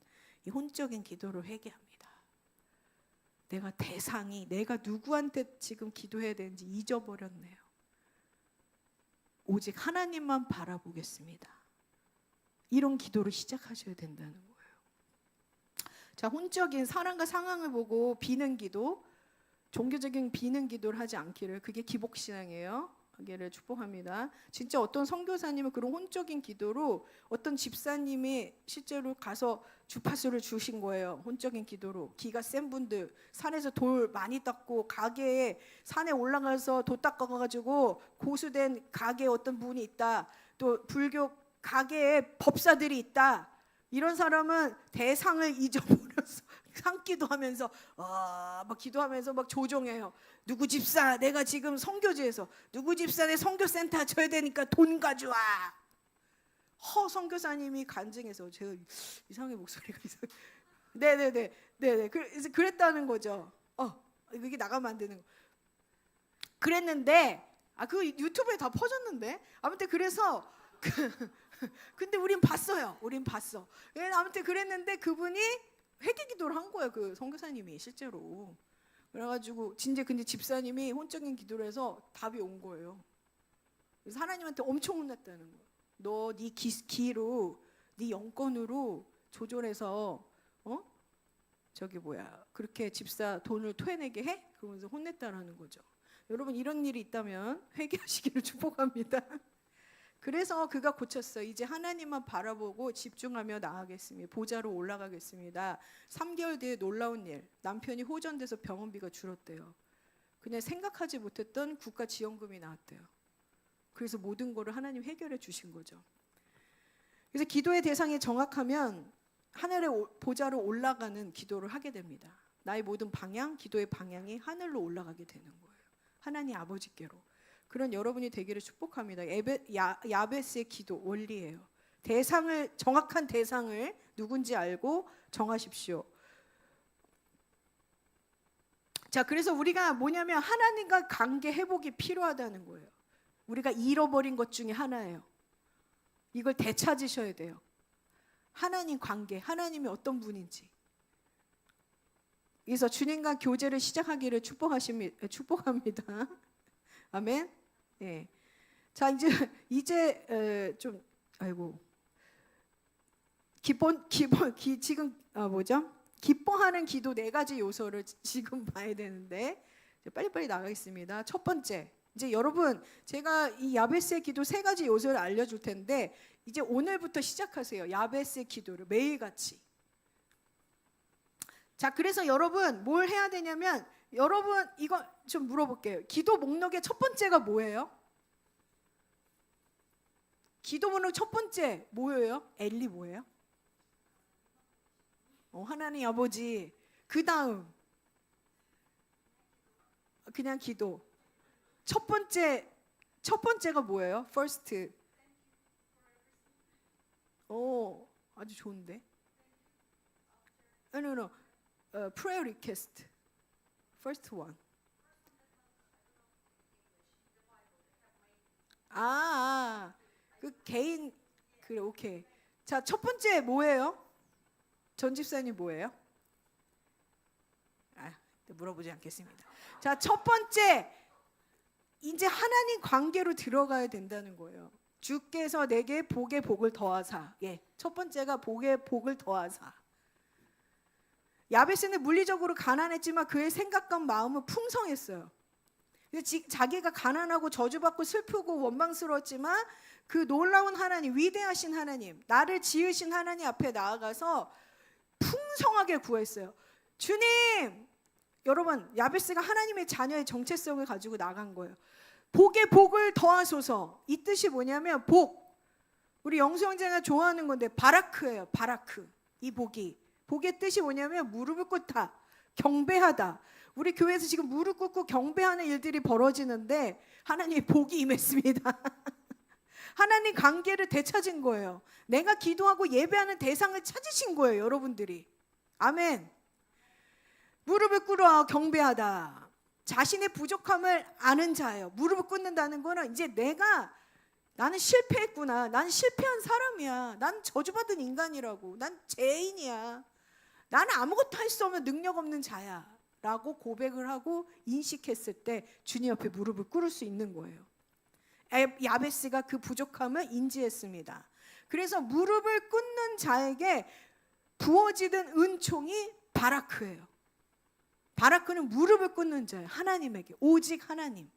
이 혼적인 기도를 회개합니다. 내가 대상이 내가 누구한테 지금 기도해야 되는지 잊어버렸네요. 오직 하나님만 바라보겠습니다. 이런 기도를 시작하셔야 된다는 거예요. 자, 혼적인 사랑과 상황을 보고 비는 기도, 종교적인 비는 기도를 하지 않기를, 그게 기복신앙이에요. 하기를 축복합니다. 진짜 어떤 선교사님은 그런 혼적인 기도로 어떤 집사님이 실제로 가서 주파수를 주신 거예요. 혼적인 기도로. 기가 센 분들 산에서 돌 많이 닦고 가게에 산에 올라가서 돌 닦아가지고 고수된 가게에 어떤 분이 있다. 또 불교 가게에 법사들이 있다. 이런 사람은 대상을 잊어버려서 상기도 하면서 막 기도하면서 막 조종해요. 누구 집사 내가 지금 선교지에서 누구 집사 내 선교센터 줘야 되니까 돈 가져와. 선교사님이 간증해서 제가 이상하게 목소리가 네네네 그래서 그랬다는 거죠. 이게 나가면 안 되는 거. 그랬는데 그 유튜브에 다 퍼졌는데 아무튼 그래서 근데 우린 봤어요. 우린 봤어. 아무튼 그랬는데 그분이 회개 기도를 한 거예요. 그 선교사님이 실제로. 그래가지고 진짜 근데 집사님이 혼적인 기도를 해서 답이 온 거예요. 그래서 하나님한테 엄청 혼났다는 거예요. 너 네 기로 네 영권으로 조절해서 그렇게 집사 돈을 토해내게 해? 그러면서 혼냈다라는 거죠. 여러분 이런 일이 있다면 회개하시기를 축복합니다. 그래서 그가 고쳤어요. 이제 하나님만 바라보고 집중하며 나아가겠습니다. 보좌로 올라가겠습니다. 3개월 뒤에 놀라운 일. 남편이 호전돼서 병원비가 줄었대요. 그냥 생각하지 못했던 국가 지원금이 나왔대요. 그래서 모든 거를 하나님 해결해 주신 거죠. 그래서 기도의 대상이 정확하면 하늘의 보좌로 올라가는 기도를 하게 됩니다. 나의 모든 방향, 기도의 방향이 하늘로 올라가게 되는 거예요. 하나님 아버지께로. 그런 여러분이 되기를 축복합니다. 야베스의 기도 원리예요. 정확한 대상을 누군지 알고 정하십시오. 자, 그래서 우리가 뭐냐면 하나님과 관계 회복이 필요하다는 거예요. 우리가 잃어버린 것 중에 하나예요. 이걸 되찾으셔야 돼요. 하나님 관계, 하나님이 어떤 분인지. 그래서 주님과 교제를 시작하기를 축복합니다. 아멘. 네. 자, 이제 좀 지금 기뻐하는 기도 4가지 요소를 지금 봐야 되는데 빨리빨리 나가겠습니다. 첫 번째, 이제 여러분 제가 이 야베스의 기도 3가지 요소를 알려줄 텐데 이제 오늘부터 시작하세요. 야베스의 기도를 매일같이. 자, 그래서 여러분 뭘 해야 되냐면 여러분 이거 좀 물어볼게요. 기도 목록의 첫 번째가 뭐예요? 기도 목록 첫 번째 뭐예요? 엘리 뭐예요? 하나님 아버지. 그 다음 그냥 기도. 첫 번째가 뭐예요? First. 아주 좋은데. No, no. Prayer request. First one. 그 개인 그래 오케이. 자, 첫 번째 뭐예요? 전 집사님 뭐예요? 물어보지 않겠습니다. 자, 첫 번째 이제 하나님 관계로 들어가야 된다는 거예요. 주께서 내게 복에 복을 더하사. 예, 첫 번째가 복에 복을 더하사. 야베스는 물리적으로 가난했지만 그의 생각과 마음은 풍성했어요. 자기가 가난하고 저주받고 슬프고 원망스러웠지만 그 놀라운 하나님, 위대하신 하나님, 나를 지으신 하나님 앞에 나아가서 풍성하게 구했어요. 주님! 여러분, 야베스가 하나님의 자녀의 정체성을 가지고 나간 거예요. 복에 복을 더하소서. 이 뜻이 뭐냐면 복. 우리 영수 형제가 좋아하는 건데 바라크예요. 바라크. 이 복이. 복의 뜻이 뭐냐면 무릎을 꿇다. 경배하다. 우리 교회에서 지금 무릎 꿇고 경배하는 일들이 벌어지는데 하나님의 복이 임했습니다. 하나님 관계를 되찾은 거예요. 내가 기도하고 예배하는 대상을 찾으신 거예요. 여러분들이. 아멘. 무릎을 꿇어 경배하다. 자신의 부족함을 아는 자예요. 무릎을 꿇는다는 거는 이제 나는 실패했구나. 난 실패한 사람이야. 난 저주받은 인간이라고. 난 죄인이야. 나는 아무것도 할 수 없는 능력 없는 자야. 라고 고백을 하고 인식했을 때 주님 앞에 무릎을 꿇을 수 있는 거예요. 야베스가 그 부족함을 인지했습니다. 그래서 무릎을 꿇는 자에게 부어지는 은총이 바라크예요. 바라크는 무릎을 꿇는 자예요. 하나님에게. 오직 하나님.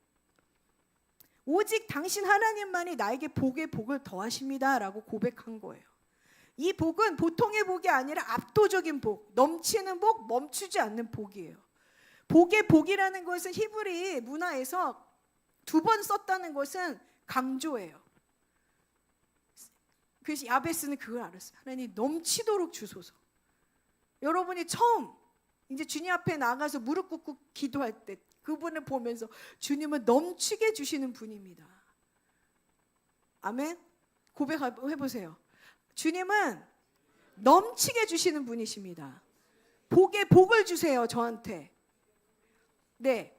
오직 당신 하나님만이 나에게 복에 복을 더하십니다. 라고 고백한 거예요. 이 복은 보통의 복이 아니라 압도적인 복, 넘치는 복, 멈추지 않는 복이에요. 복의 복이라는 것은 히브리 문화에서 2번 썼다는 것은 강조예요. 그래서 야베스는 그걸 알았어요. 하나님 넘치도록 주소서. 여러분이 처음 이제 주님 앞에 나가서 무릎 꿇고 기도할 때 그분을 보면서 주님은 넘치게 주시는 분입니다. 아멘. 고백해보세요. 주님은 넘치게 주시는 분이십니다. 복에 복을 주세요. 저한테. 네,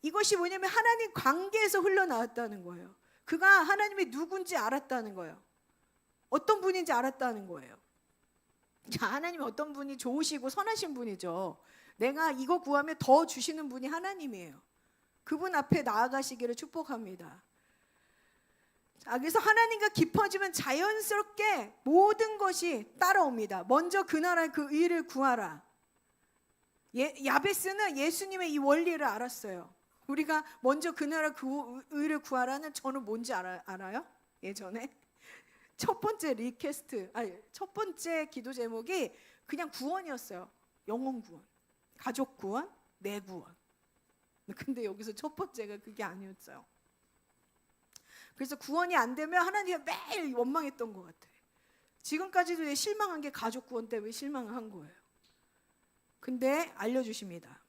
이것이 뭐냐면 하나님 관계에서 흘러나왔다는 거예요. 그가 하나님이 누군지 알았다는 거예요. 어떤 분인지 알았다는 거예요. 자, 하나님이 어떤 분이 좋으시고 선하신 분이죠. 내가 이거 구하면 더 주시는 분이 하나님이에요. 그분 앞에 나아가시기를 축복합니다. 자, 그래서 하나님과 깊어지면 자연스럽게 모든 것이 따라옵니다. 먼저 그 나라 그 의를 구하라. 야베스는 예수님의 이 원리를 알았어요. 우리가 먼저 그 나라 그 의를 구하라는 저는 뭔지 알아요? 예전에 첫 번째 첫 번째 기도 제목이 그냥 구원이었어요. 영혼 구원, 가족 구원, 내 구원. 근데 여기서 첫 번째가 그게 아니었어요. 그래서 구원이 안 되면 하나님이 매일 원망했던 것 같아요. 지금까지도 왜 실망한 게 가족 구원 때문에 실망한 거예요. 근데 알려주십니다.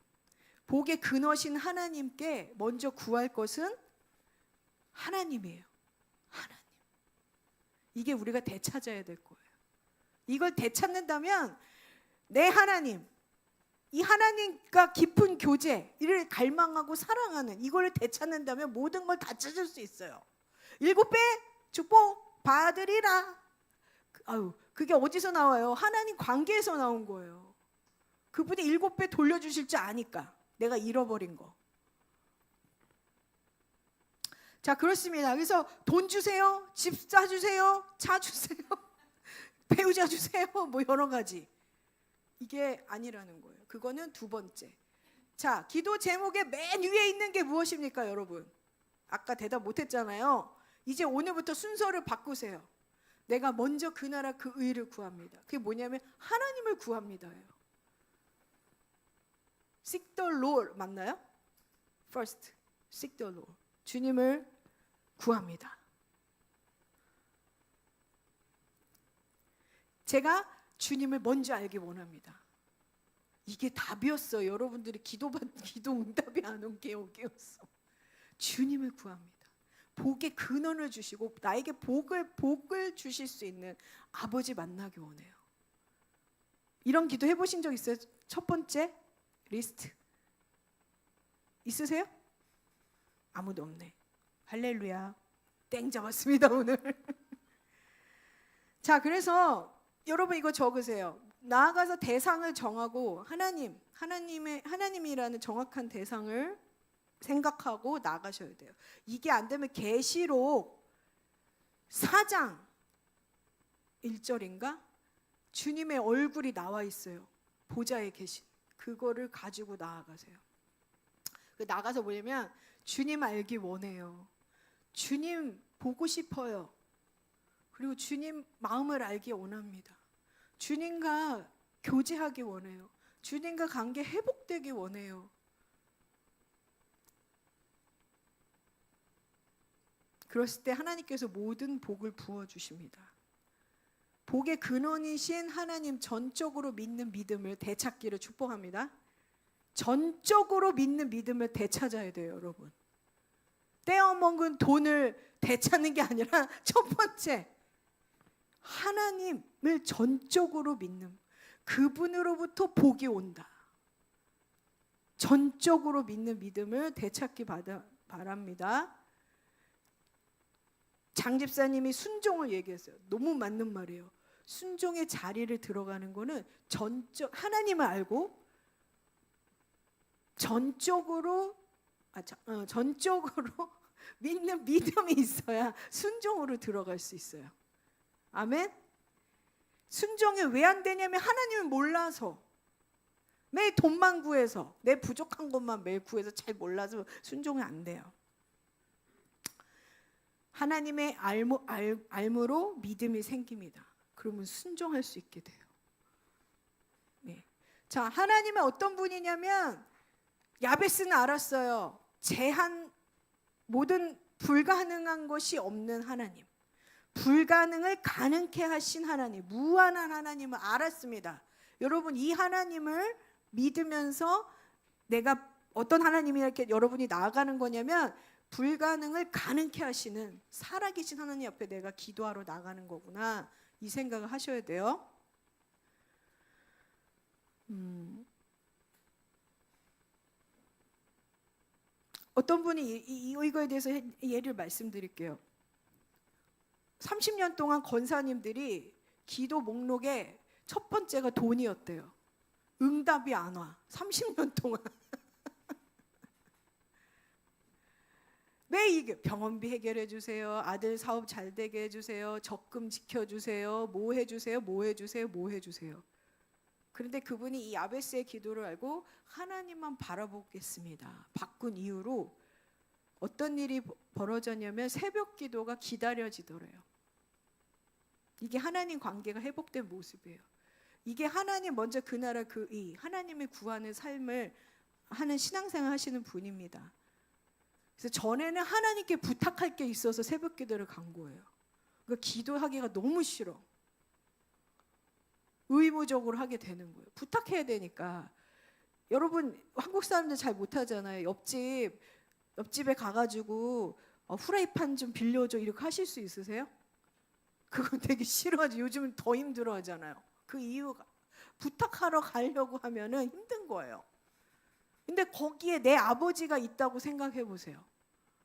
복의 근원이신 하나님께 먼저 구할 것은 하나님이에요. 하나님. 이게 우리가 되찾아야 될 거예요. 이걸 되찾는다면 내 하나님, 이 하나님과 깊은 교제, 이를 갈망하고 사랑하는 이걸 되찾는다면 모든 걸 다 찾을 수 있어요. 7배 축복 받으리라. 그게 어디서 나와요? 하나님 관계에서 나온 거예요. 그분이 7배 돌려주실 줄 아니까 내가 잃어버린 거. 자, 그렇습니다. 그래서 돈 주세요, 집 사주세요, 차 주세요, 배우자 주세요, 뭐 여러 가지. 이게 아니라는 거예요. 그거는 2번째. 자, 기도 제목의 맨 위에 있는 게 무엇입니까, 여러분? 아까 대답 못했잖아요. 이제 오늘부터 순서를 바꾸세요. 내가 먼저 그 나라 그 의를 구합니다. 그게 뭐냐면 하나님을 구합니다예요. Seek the Lord 맞나요? First, seek the Lord. 주님을 구합니다. 제가 주님을 먼저 알기 원합니다. 이게 답이었어요. 여러분들이 기도 응답이 안 온 게 여기였어. 주님을 구합니다. 복의 근원을 주시고 나에게 복을 주실 수 있는 아버지 만나기 원해요. 이런 기도 해보신 적 있어요? 첫 번째 리스트 있으세요? 아무도 없네. 할렐루야. 땡 잡았습니다 오늘. 자, 그래서 여러분 이거 적으세요. 나아가서 대상을 정하고 하나님이라는 정확한 대상을 생각하고 나가셔야 돼요. 이게 안 되면 계시록 4장 1절인가? 주님의 얼굴이 나와 있어요. 보좌에 계신. 그거를 가지고 나아가세요. 나가서 뭐냐면 주님 알기 원해요. 주님 보고 싶어요. 그리고 주님 마음을 알기 원합니다. 주님과 교제하기 원해요. 주님과 관계 회복되기 원해요. 그랬을 때 하나님께서 모든 복을 부어주십니다. 복의 근원이신 하나님 전적으로 믿는 믿음을 되찾기를 축복합니다. 전적으로 믿는 믿음을 되찾아야 돼요, 여러분. 떼어먹은 돈을 되찾는 게 아니라 첫 번째, 하나님을 전적으로 믿는, 그분으로부터 복이 온다. 전적으로 믿는 믿음을 되찾기 바랍니다. 장 집사님이 순종을 얘기했어요. 너무 맞는 말이에요. 순종의 자리를 들어가는 거는 하나님을 알고 전적으로 믿는 믿음이 있어야 순종으로 들어갈 수 있어요. 아멘. 순종이 왜 안 되냐면 하나님을 몰라서, 매일 돈만 구해서, 내 부족한 것만 매일 구해서 잘 몰라서 순종이 안 돼요. 하나님의 알므로 믿음이 생깁니다. 그러면 순종할 수 있게 돼요. 네. 자, 하나님은 어떤 분이냐면 야베스는 알았어요. 모든 불가능한 것이 없는 하나님, 불가능을 가능케 하신 하나님, 무한한 하나님을 알았습니다. 여러분, 이 하나님을 믿으면서 내가 어떤 하나님이 이렇게 여러분이 나아가는 거냐면 불가능을 가능케 하시는 살아계신 하나님 앞에 내가 기도하러 나가는 거구나, 이 생각을 하셔야 돼요. 어떤 분이 이거에 대해서 예를 말씀드릴게요. 30년 동안 권사님들이 기도 목록에 첫 번째가 돈이었대요. 응답이 안 와. 30년 동안. 왜 이게 병원비 해결해 주세요. 아들 사업 잘 되게 해주세요. 적금 지켜주세요. 뭐 해주세요. 뭐 해주세요. 뭐 해주세요. 그런데 그분이 이 야베스의 기도를 알고 하나님만 바라보겠습니다 바꾼 이후로 어떤 일이 벌어졌냐면 새벽 기도가 기다려지더래요. 이게 하나님 관계가 회복된 모습이에요. 이게 하나님 먼저 그 나라 하나님을 구하는 삶을 하는 신앙생활 하시는 분입니다. 그래서 전에는 하나님께 부탁할 게 있어서 새벽 기도를 간 거예요. 그러니까 기도하기가 너무 싫어. 의무적으로 하게 되는 거예요. 부탁해야 되니까. 여러분, 한국 사람들 잘 못하잖아요. 옆집에 가가지고 후라이팬 좀 빌려줘 이렇게 하실 수 있으세요? 그건 되게 싫어하지. 요즘은 더 힘들어 하잖아요. 그 이유가 부탁하러 가려고 하면은 힘든 거예요. 근데 거기에 내 아버지가 있다고 생각해 보세요.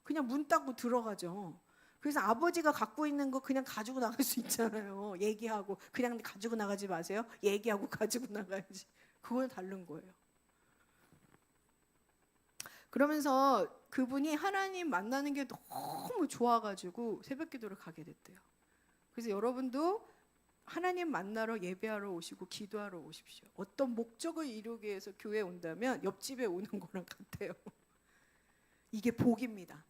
그냥 문 닫고 들어가죠. 그래서 아버지가 갖고 있는 거 그냥 가지고 나갈 수 있잖아요. 얘기하고. 그냥 가지고 나가지 마세요. 얘기하고 가지고 나가야지. 그건 다른 거예요. 그러면서 그분이 하나님 만나는 게 너무 좋아가지고 새벽 기도를 가게 됐대요. 그래서 여러분도 하나님 만나러 예배하러 오시고 기도하러 오십시오. 어떤 목적을 이루기 위해서 교회에 온다면 옆집에 오는 거랑 같아요. 이게 복입니다.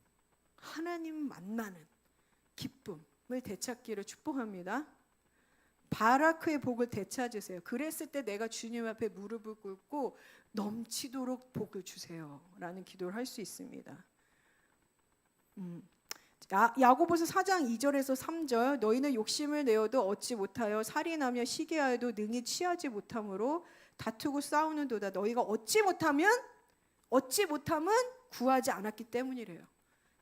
하나님 만나는 기쁨을 되찾기를 축복합니다. 바라크의 복을 되찾으세요. 그랬을 때 내가 주님 앞에 무릎을 꿇고 넘치도록 복을 주세요 라는 기도를 할 수 있습니다. 야고보서 4장 2절에서 3절, 너희는 욕심을 내어도 얻지 못하여 살인하며 시기하여도 능히 취하지 못함으로 다투고 싸우는도다. 너희가 얻지 못하면 구하지 않았기 때문이래요.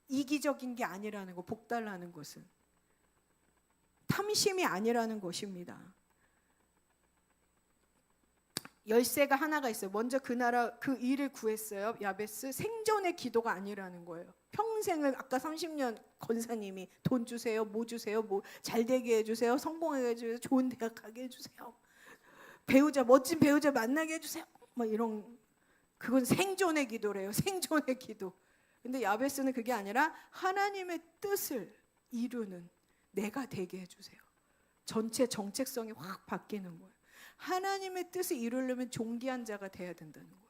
이기적인 게 아니라는 거, 복달라는 것은 탐심이 아니라는 것입니다. 열쇠가 하나가 있어요. 먼저 그 나라 그 일을 구했어요. 야베스. 생존의 기도가 아니라는 거예요. 평생을 아까 30년 권사님이 돈 주세요, 뭐 주세요, 뭐 잘 되게 해주세요, 성공하게 해주세요, 좋은 대학 가게 해주세요, 배우자 멋진 배우자 만나게 해주세요. 뭐 이런 그건 생존의 기도래요. 생존의 기도. 근데 야베스는 그게 아니라 하나님의 뜻을 이루는 내가 되게 해주세요. 전체 정체성이 확 바뀌는 거예요. 하나님의 뜻을 이루려면 존귀한 자가 돼야 된다는 거예요.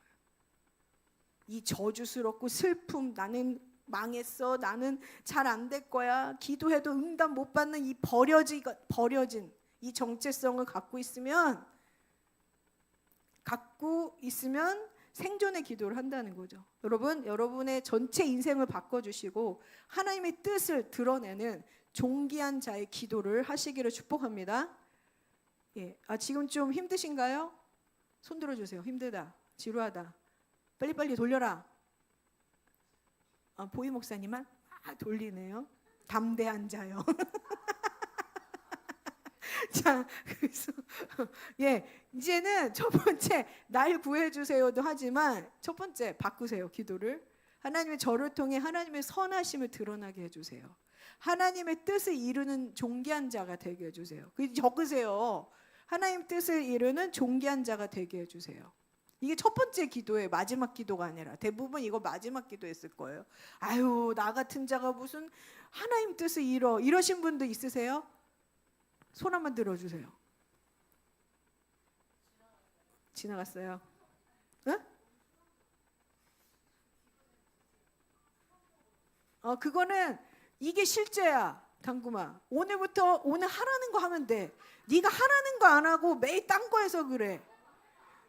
이 저주스럽고 슬픔, 나는 망했어, 나는 잘 안 될 거야, 기도해도 응답 못 받는 이 버려진 이 정체성을 갖고 있으면 생존의 기도를 한다는 거죠. 여러분, 여러분의 전체 인생을 바꿔주시고 하나님의 뜻을 드러내는 존귀한 자의 기도를 하시기를 축복합니다. 예, 지금 좀 힘드신가요? 손 들어주세요. 힘들다, 지루하다, 빨리빨리 돌려라. 보이 목사님만 돌리네요. 담대한 자요. 자, 그래서 이제는 첫 번째 날 구해주세요도 하지만 첫 번째 바꾸세요. 기도를 하나님의 저를 통해 하나님의 선하심을 드러나게 해주세요. 하나님의 뜻을 이루는 존귀한 자가 되게 해주세요. 적으세요. 하나님 뜻을 이루는 존귀한 자가 되게 해주세요. 이게 첫 번째 기도예요. 마지막 기도가 아니라. 대부분 이거 마지막 기도했을 거예요. 아유, 나 같은 자가 무슨 하나님 뜻을 이러신 분도 있으세요? 손 한번 들어주세요. 지나갔어요. 응? 그거는 이게 실제야. 당구마, 오늘부터 오늘 하라는 거 하면 돼. 네가 하라는 거 안 하고 매일 딴 거 해서 그래.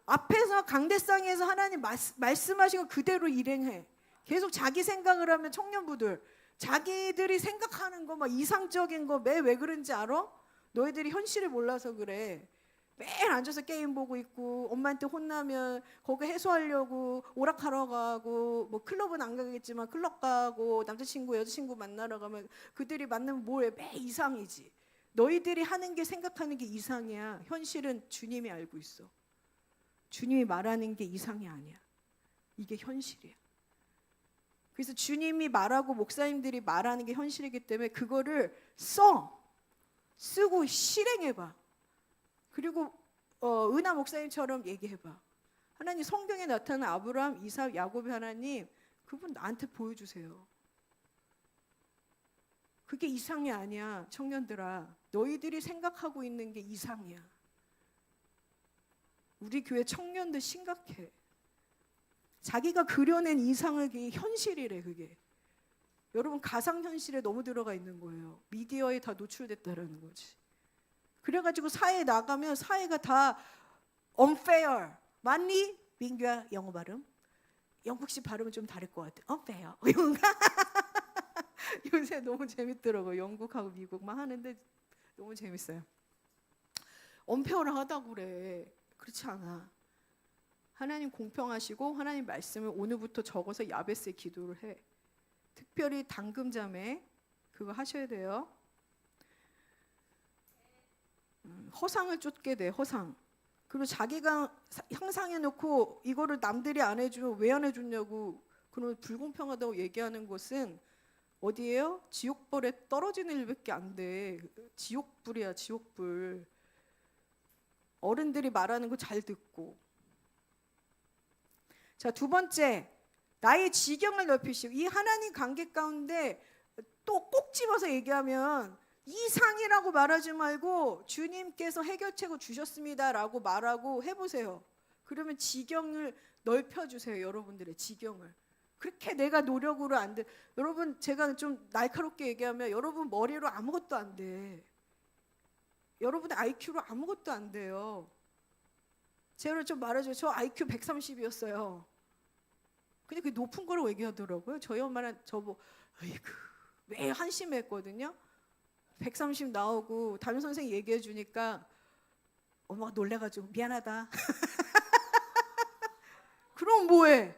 앞에서 강대상에서 하나님 말씀하신 거 그대로 일행해. 계속 자기 생각을 하면 청년부들 자기들이 생각하는 거 막 이상적인 거 매 왜 그런지 알아? 너희들이 현실을 몰라서 그래. 매일 앉아서 게임 보고 있고 엄마한테 혼나면 거기 해소하려고 오락하러 가고 뭐 클럽은 안 가겠지만 클럽 가고 남자친구 여자친구 만나러 가면 그들이 만나면 뭐해? 매일 이상이지. 너희들이 하는 게 생각하는 게 이상이야. 현실은 주님이 알고 있어. 주님이 말하는 게 이상이 아니야. 이게 현실이야. 그래서 주님이 말하고 목사님들이 말하는 게 현실이기 때문에 그거를 쓰고 실행해봐. 그리고 은하 목사님처럼 얘기해봐. 하나님 성경에 나타난 아브라함, 이삭, 야곱의 하나님 그분 나한테 보여주세요. 그게 이상이 아니야. 청년들아, 너희들이 생각하고 있는 게 이상이야. 우리 교회 청년들 심각해. 자기가 그려낸 이상을 그게 현실이래. 그게 여러분 가상현실에 너무 들어가 있는 거예요. 미디어에 다 노출됐다라는 거지. 그래가지고 사회에 나가면 사회가 다 unfair. 맞니? 민규야, 영어 발음. 영국식 발음은 좀 다를 것 같아. unfair. 요새 너무 재밌더라고요. 영국하고 미국만 하는데 너무 재밌어요. unfair하다고 그래. 그렇지 않아. 하나님 공평하시고 하나님 말씀을 오늘부터 적어서 야베스에 기도를 해. 특별히 당금자매 그거 하셔야 돼요. 허상을 쫓게 돼. 허상. 그리고 자기가 향상해 놓고 이거를 남들이 안 해주면 왜 안 해줬냐고 그런 불공평하다고 얘기하는 것은 어디예요? 지옥불에 떨어지는 일밖에 안 돼. 지옥불이야. 지옥불. 어른들이 말하는 거 잘 듣고. 자, 두 번째, 나의 지경을 넓히시고. 이 하나님 관계 가운데 또 꼭 집어서 얘기하면 이상이라고 말하지 말고 주님께서 해결책을 주셨습니다라고 말하고 해보세요. 그러면 지경을 넓혀주세요. 여러분들의 지경을. 그렇게 내가 노력으로 안 돼. 여러분 제가 좀 날카롭게 얘기하면 여러분 머리로 아무것도 안 돼. 여러분 IQ로 아무것도 안 돼요. 제가 좀 말해줘요. 저 IQ 130이었어요. 근데 그게 높은 거라고 얘기하더라고요. 저희 엄마는 저보고 아이고 매일 한심했거든요. 130 나오고 담임 선생님 얘기해 주니까 엄마가 놀래가지고 미안하다. 그럼 뭐해?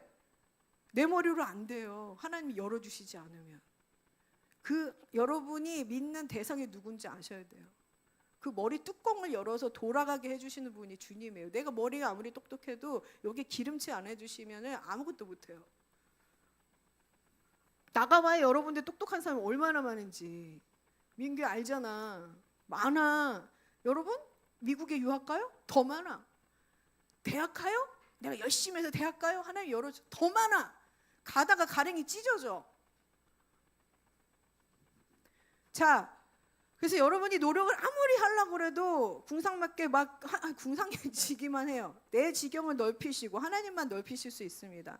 내 머리로 안 돼요. 하나님이 열어주시지 않으면. 여러분이 믿는 대상이 누군지 아셔야 돼요. 그 머리 뚜껑을 열어서 돌아가게 해주시는 분이 주님이에요. 내가 머리가 아무리 똑똑해도 여기 기름칠 안 해주시면 아무것도 못해요. 나가봐야 여러분들 똑똑한 사람 얼마나 많은지. 민규 알잖아. 많아. 여러분 미국에 유학 가요? 더 많아. 대학 가요? 내가 열심히 해서 대학 가요? 하나님 열어줘. 더 많아. 가다가 가랭이 찢어져. 자, 그래서 여러분이 노력을 아무리 하려고 해도 궁상맞게 막 궁상지기만 해요. 내 지경을 넓히시고 하나님만 넓히실 수 있습니다.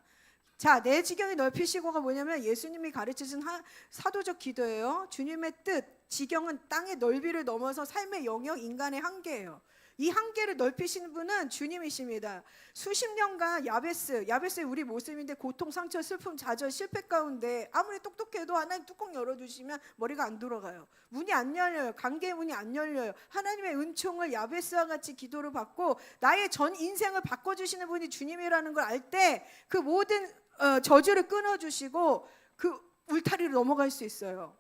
자, 내 지경을 넓히시고가 뭐냐면 예수님이 가르치신 사도적 기도예요. 주님의 뜻, 지경은 땅의 넓이를 넘어서 삶의 영역, 인간의 한계예요. 이 한계를 넓히시는 분은 주님이십니다. 수십 년간 야베스 우리 모습인데 고통, 상처, 슬픔, 좌절, 실패 가운데 아무리 똑똑해도 하나님 뚜껑 열어주시면 머리가 안 돌아가요. 문이 안 열려요. 관계의 문이 안 열려요. 하나님의 은총을 야베스와 같이 기도를 받고 나의 전 인생을 바꿔주시는 분이 주님이라는 걸 알 때 그 모든 저주를 끊어주시고 그 울타리를 넘어갈 수 있어요.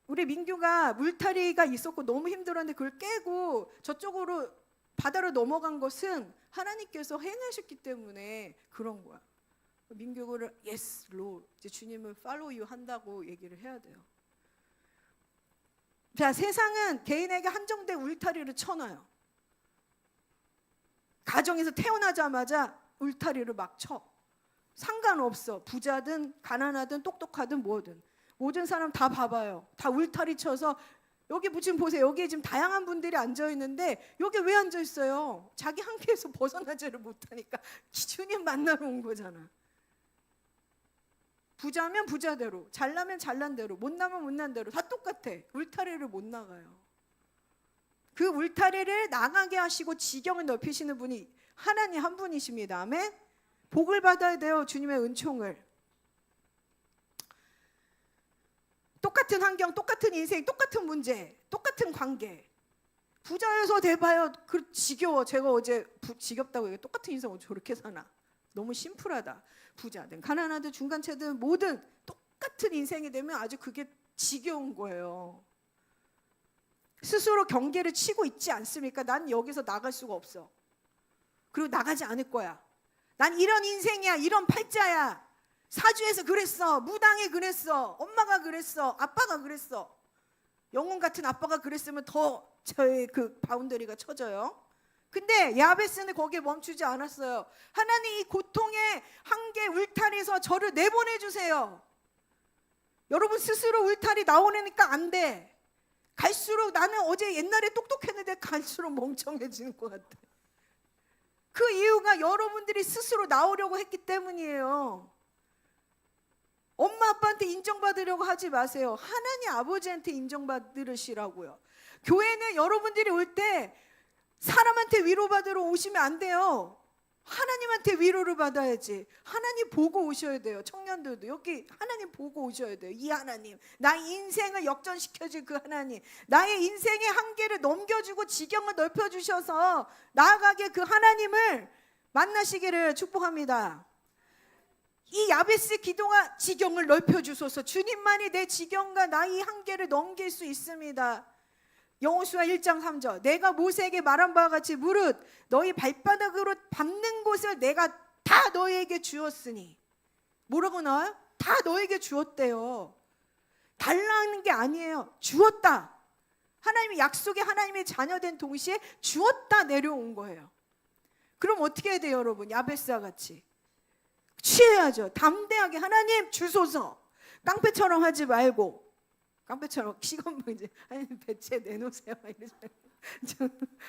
우리 민규가 물타리가 있었고 너무 힘들었는데 그걸 깨고 저쪽으로 바다로 넘어간 것은 하나님께서 행하셨기 때문에 그런 거야. 민규를 yes, Lord, 이제 주님을 follow you 한다고 얘기를 해야 돼요. 자, 세상은 개인에게 한정된 울타리를 쳐놔요. 가정에서 태어나자마자 울타리를 막 쳐. 상관없어. 부자든 가난하든 똑똑하든 뭐든. 모든 사람 다 봐봐요. 다 울타리 쳐서 여기 지금 보세요. 여기에 지금 다양한 분들이 앉아 있는데 여기 왜 앉아 있어요? 자기 한계에서 벗어나지를 못하니까 주님 만나러 온 거잖아. 부자면 부자대로, 잘나면 잘난 대로, 못나면 못난 대로 다 똑같아. 울타리를 못 나가요. 그 울타리를 나가게 하시고 지경을 넓히시는 분이 하나님 한 분이십니다. 아멘. 복을 받아야 돼요. 주님의 은총을. 똑같은 환경, 똑같은 인생, 똑같은 문제, 똑같은 관계. 부자여서 대봐요. 그 지겨워. 제가 어제 지겹다고 얘기해. 똑같은 인생 어떻게 저렇게 사나. 너무 심플하다. 부자든 가난하든 중간체든 뭐든 똑같은 인생이 되면 아주 그게 지겨운 거예요. 스스로 경계를 치고 있지 않습니까? 난 여기서 나갈 수가 없어. 그리고 나가지 않을 거야. 난 이런 인생이야. 이런 팔자야. 사주에서 그랬어. 무당이 그랬어. 엄마가 그랬어. 아빠가 그랬어. 영혼 같은 아빠가 그랬으면 더 저의 그 바운더리가 쳐져요. 근데 야베스는 거기에 멈추지 않았어요. 하나님 이 고통의 한계 울타리에서 저를 내보내주세요. 여러분 스스로 울타리 나오니까 안 돼. 갈수록 나는 어제 옛날에 똑똑했는데 갈수록 멍청해지는 것 같아. 그 이유가 여러분들이 스스로 나오려고 했기 때문이에요. 엄마 아빠한테 인정받으려고 하지 마세요. 하나님 아버지한테 인정받으시라고요. 교회는 여러분들이 올 때 사람한테 위로받으러 오시면 안 돼요. 하나님한테 위로를 받아야지. 하나님 보고 오셔야 돼요. 청년들도 여기 하나님 보고 오셔야 돼요. 이 하나님, 나의 인생을 역전시켜줄 그 하나님, 나의 인생의 한계를 넘겨주고 지경을 넓혀주셔서 나아가게 그 하나님을 만나시기를 축복합니다. 이 야베스 기도가 지경을 넓혀주소서. 주님만이 내 지경과 나의 한계를 넘길 수 있습니다. 여호수아 1장 3절 내가 모세에게 말한 바와 같이 무릇 너희 발바닥으로 밟는 곳을 내가 다 너희에게 주었으니. 뭐라고 나와요? 다 너에게 주었대요. 달라는 게 아니에요. 주었다. 하나님의 약속의 하나님의 자녀된 동시에 주었다 내려온 거예요. 그럼 어떻게 해야 돼요 여러분? 야베스와 같이 취해야죠. 담대하게 하나님 주소서. 깡패처럼 하지 말고. 깡패처럼 시건방 이제 아니 배째 내놓으세요 이러잖아요.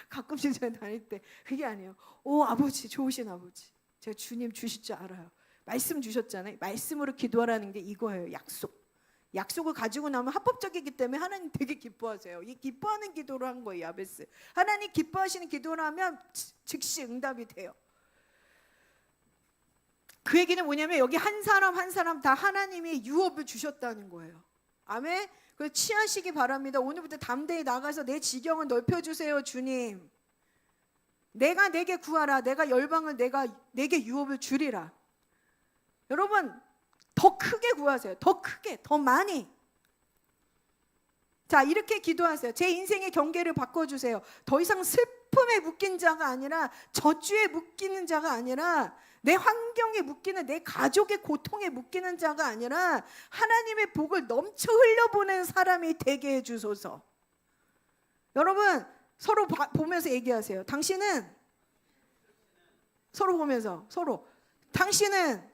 가끔씩 제가 다닐 때 그게 아니에요. 오 아버지 좋으신 아버지 제가 주님 주실 줄 알아요. 말씀 주셨잖아요. 말씀으로 기도하라는 게 이거예요. 약속을 가지고 나면 합법적이기 때문에 하나님 되게 기뻐하세요. 이 기뻐하는 기도를 한 거예요. 야베스 하나님 기뻐하시는 기도를 하면 즉시 응답이 돼요. 그 얘기는 뭐냐면 여기 한 사람 한 사람 다 하나님이 유업을 주셨다는 거예요. 아멘. 그래서 취하시기 바랍니다. 오늘부터 담대히 나가서 내 지경을 넓혀주세요 주님. 내가 내게 구하라. 내가 열방을 내게 유업을 주리라. 여러분 더 크게 구하세요. 더 크게, 더 많이. 자, 이렇게 기도하세요. 제 인생의 경계를 바꿔주세요. 더 이상 슬픔에 묶인 자가 아니라, 저주에 묶이는 자가 아니라, 내 환경에 묶이는, 내 가족의 고통에 묶이는 자가 아니라 하나님의 복을 넘쳐 흘려보낸 사람이 되게 해주소서. 여러분 서로 보면서 얘기하세요. 당신은, 서로 보면서, 서로, 당신은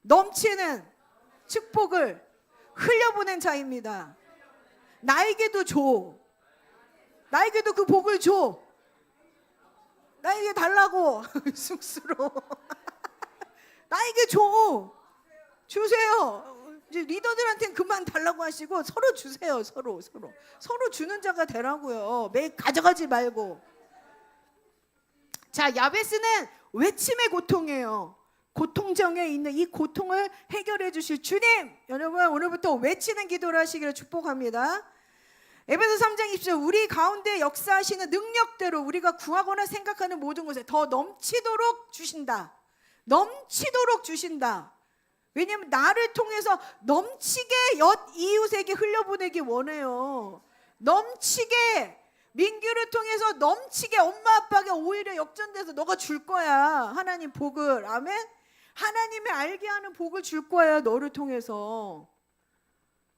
넘치는 축복을 흘려보낸 자입니다. 나에게도 줘. 나에게도 그 복을 줘. 나에게 달라고. 쑥스러워. 나에게 줘. 주세요. 이제 리더들한테는 그만 달라고 하시고 서로 주세요. 서로 주는 자가 되라고요. 매일 가져가지 말고. 자, 야베스는 외침의 고통이에요. 고통정에 있는 이 고통을 해결해 주실 주님, 여러분 오늘부터 외치는 기도를 하시기를 축복합니다. 에베소 3장 20절, 우리 가운데 역사하시는 능력대로 우리가 구하거나 생각하는 모든 것에 더 넘치도록 주신다. 넘치도록 주신다. 왜냐하면 나를 통해서 넘치게 이웃에게 흘려보내기 원해요. 넘치게, 민규를 통해서 넘치게 엄마 아빠에게 오히려 역전돼서 너가 줄 거야. 하나님 복을. 아멘. 하나님의 알게 하는 복을 줄 거야. 너를 통해서.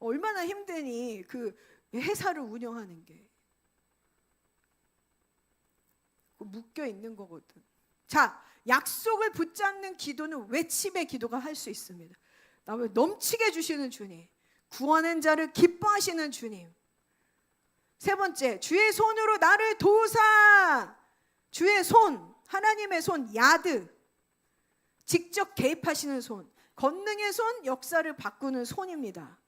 얼마나 힘드니 그 회사를 운영하는 게. 묶여 있는 거거든. 자, 약속을 붙잡는 기도는 외침의 기도가 할 수 있습니다. 나를 넘치게 주시는 주님, 구하는 자를 기뻐하시는 주님. 세 번째, 주의 손으로 나를 도우사. 주의 손, 하나님의 손, 야드, 직접 개입하시는 손, 권능의 손, 역사를 바꾸는 손입니다.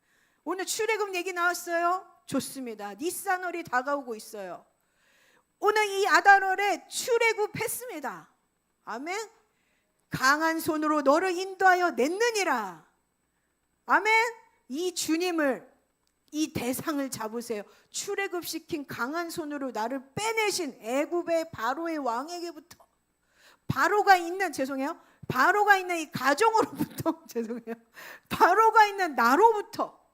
오늘 출애굽 얘기 나왔어요? 좋습니다. 니산월이 다가오고 있어요. 오늘 이 아달월에 출애굽했습니다. 아멘. 강한 손으로 너를 인도하여 냈느니라. 아멘. 이 주님을, 이 대상을 잡으세요. 출애굽시킨 강한 손으로 나를 빼내신 애굽의 바로의 왕에게부터, 바로가 있는 이 가정으로부터 죄송해요. 바로가 있는 나로부터,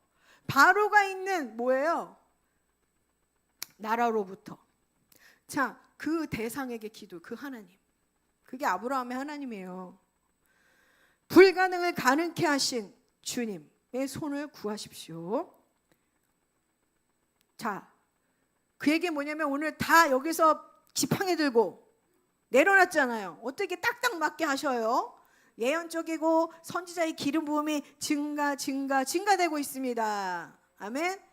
바로가 있는 뭐예요? 나라로부터. 자, 그 대상에게 기도, 그 하나님, 그게 아브라함의 하나님이에요. 불가능을 가능케 하신 주님의 손을 구하십시오. 자, 그 얘기 뭐냐면 오늘 다 여기서 지팡이 들고 내려놨잖아요. 어떻게 딱딱 맞게 하셔요? 예언적이고 선지자의 기름 부음이 증가되고 있습니다. 아멘.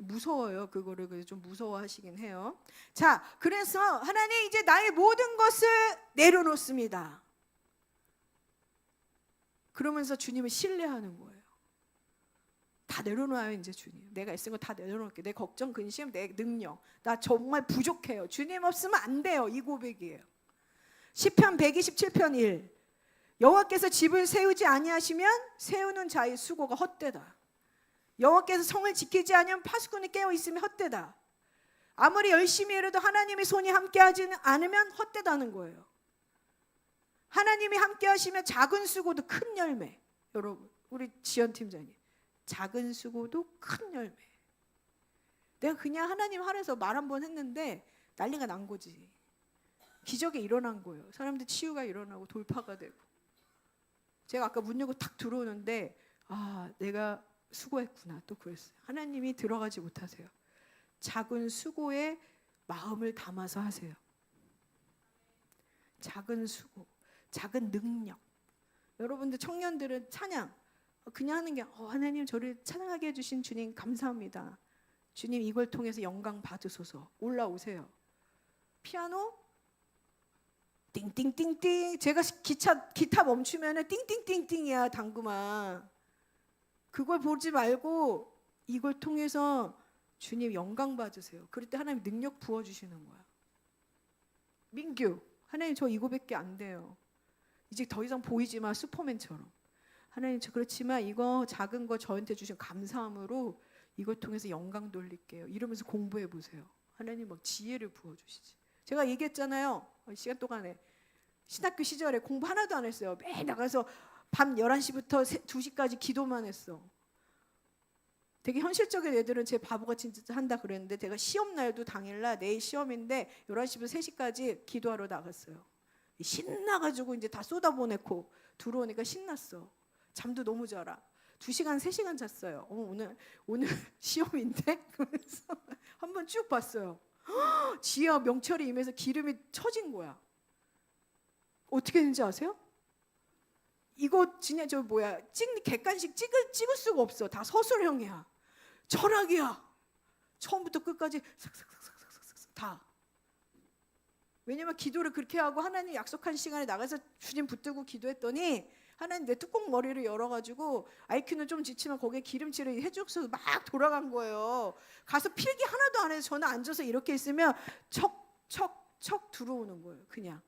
무서워요. 그거를 좀 무서워하시긴 해요. 자, 그래서 하나님 이제 나의 모든 것을 내려놓습니다. 그러면서 주님을 신뢰하는 거예요. 다 내려놔요. 이제 주님, 내가 애쓴 거 다 내려놓을게. 내 걱정, 근심, 내 능력, 나 정말 부족해요. 주님 없으면 안 돼요. 이 고백이에요. 시편 127편 1, 여호와께서 집을 세우지 아니하시면 세우는 자의 수고가 헛되다. 여호와께서 성을 지키지 아니하면 파수꾼이 깨어 있으면 헛되다. 아무리 열심히 해도 하나님의 손이 함께하지 않으면 헛되다는 거예요. 하나님이 함께하시면 작은 수고도 큰 열매. 여러분, 우리 지연 팀장님, 작은 수고도 큰 열매. 내가 그냥 하나님 하면서 말 한 번 했는데 난리가 난 거지. 기적이 일어난 거예요. 사람들 치유가 일어나고 돌파가 되고. 제가 아까 문 열고 탁 들어오는데 내가 수고했구나 또 그랬어요. 하나님이 들어가지 못하세요. 작은 수고에 마음을 담아서 하세요. 작은 수고, 작은 능력. 여러분들 청년들은 찬양 그냥 하는 게 하나님 저를 찬양하게 해주신 주님 감사합니다. 주님 이걸 통해서 영광 받으소서. 올라오세요. 피아노 띵띵띵띵. 제가 기타 멈추면 띵띵띵띵이야 당구만. 그걸 보지 말고 이걸 통해서 주님 영광 받으세요. 그럴 때 하나님 능력 부어주시는 거야. 민규, 하나님 저 이거밖에 안 돼요. 이제 더 이상 보이지 마. 슈퍼맨처럼. 하나님 저 그렇지만 이거 작은 거 저한테 주신 감사함으로 이걸 통해서 영광 돌릴게요. 이러면서 공부해 보세요. 하나님 막 지혜를 부어주시지. 제가 얘기했잖아요. 시간 동안에 신학교 시절에 공부 하나도 안 했어요. 매일 나가서 밤 11시부터 2시까지 기도만 했어. 되게 현실적인 애들은 제 바보같이 진짜 한다 그랬는데 제가 시험 날도 당일날 내일 시험인데 11시부터 3시까지 기도하러 나갔어요. 신나가지고 이제 다 쏟아보내고 들어오니까 신났어. 잠도 너무 잘 와. 2시간, 3시간 잤어요. 오늘 시험인데? 그래서 한번 쭉 봤어요. 지하 명철이 임해서 기름이 쳐진 거야. 어떻게 했는지 아세요? 이거 진짜 객관식 찍을 수가 없어. 다 서술형이야. 철학이야. 처음부터 끝까지 삭삭삭삭삭삭 다. 왜냐면 기도를 그렇게 하고 하나님 약속한 시간에 나가서 주님 붙들고 기도했더니 하나님 내 뚜껑 머리를 열어가지고 IQ는 좀 지치면 거기에 기름칠을 해줘서 막 돌아간 거예요. 가서 필기 하나도 안 해서 저는 앉아서 이렇게 있으면 척척척 들어오는 거예요. 그냥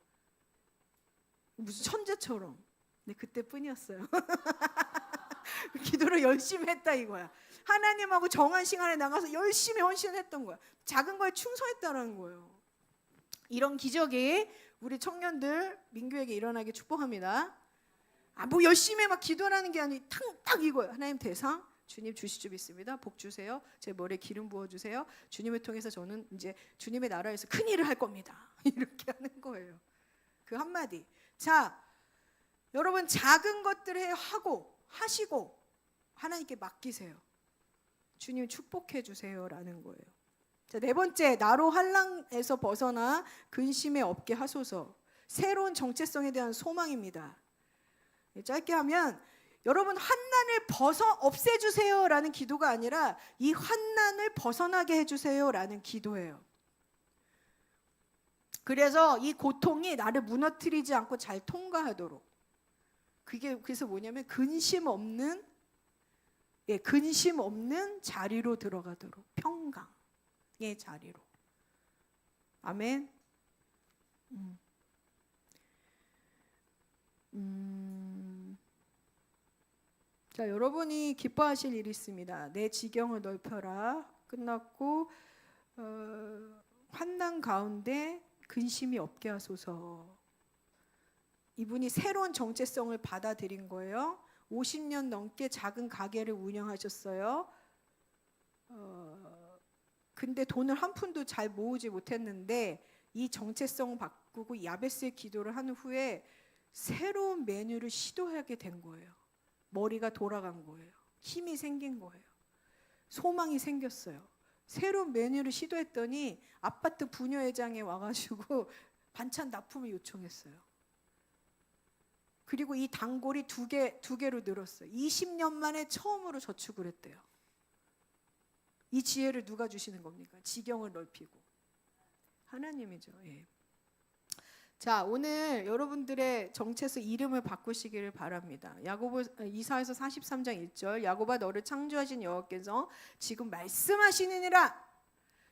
무슨 천재처럼. 근데 그때뿐이었어요. 기도를 열심히 했다 이거야. 하나님하고 정한 시간에 나가서 열심히 헌신했던 거야. 작은 거에 충성했다는 거예요. 이런 기적이 우리 청년들 민규에게 일어나게 축복합니다. 뭐 열심히 막 기도하는 게 아니고 딱 이거예요. 하나님 대상 주님 주실 줄 믿습니다. 복 주세요. 제 머리에 기름 부어주세요. 주님을 통해서 저는 이제 주님의 나라에서 큰 일을 할 겁니다. 이렇게 하는 거예요. 그 한마디. 자, 여러분 작은 것들을 하시고 하나님께 맡기세요. 주님 축복해 주세요라는 거예요. 자, 네 번째, 나로 환난에서 벗어나 근심에 없게 하소서. 새로운 정체성에 대한 소망입니다. 짧게 하면 여러분 환난을 없애주세요라는 기도가 아니라 이 환난을 벗어나게 해주세요라는 기도예요. 그래서 이 고통이 나를 무너뜨리지 않고 잘 통과하도록. 그래서 뭐냐면 근심 없는 자리로 들어가도록. 평강의 자리로. 아멘. 자, 여러분이 기뻐하실 일이 있습니다. 내 지경을 넓혀라. 끝났고 환난 가운데 근심이 없게 하소서. 이분이 새로운 정체성을 받아들인 거예요. 50년 넘게 작은 가게를 운영하셨어요. 근데 돈을 한 푼도 잘 모으지 못했는데 이 정체성 바꾸고 야베스의 기도를 한 후에 새로운 메뉴를 시도하게 된 거예요. 머리가 돌아간 거예요. 힘이 생긴 거예요. 소망이 생겼어요. 새로운 메뉴를 시도했더니 아파트 부녀회장에 와가지고 반찬 납품을 요청했어요. 그리고 이 단골이 두 개로 늘었어요. 20년 만에 처음으로 저축을 했대요. 이 지혜를 누가 주시는 겁니까? 지경을 넓히고. 하나님이죠. 예. 자, 오늘 여러분들의 정체성 이름을 바꾸시기를 바랍니다. 이사야서 43장 1절 야곱아 너를 창조하신 여호와께서 지금 말씀하시느니라.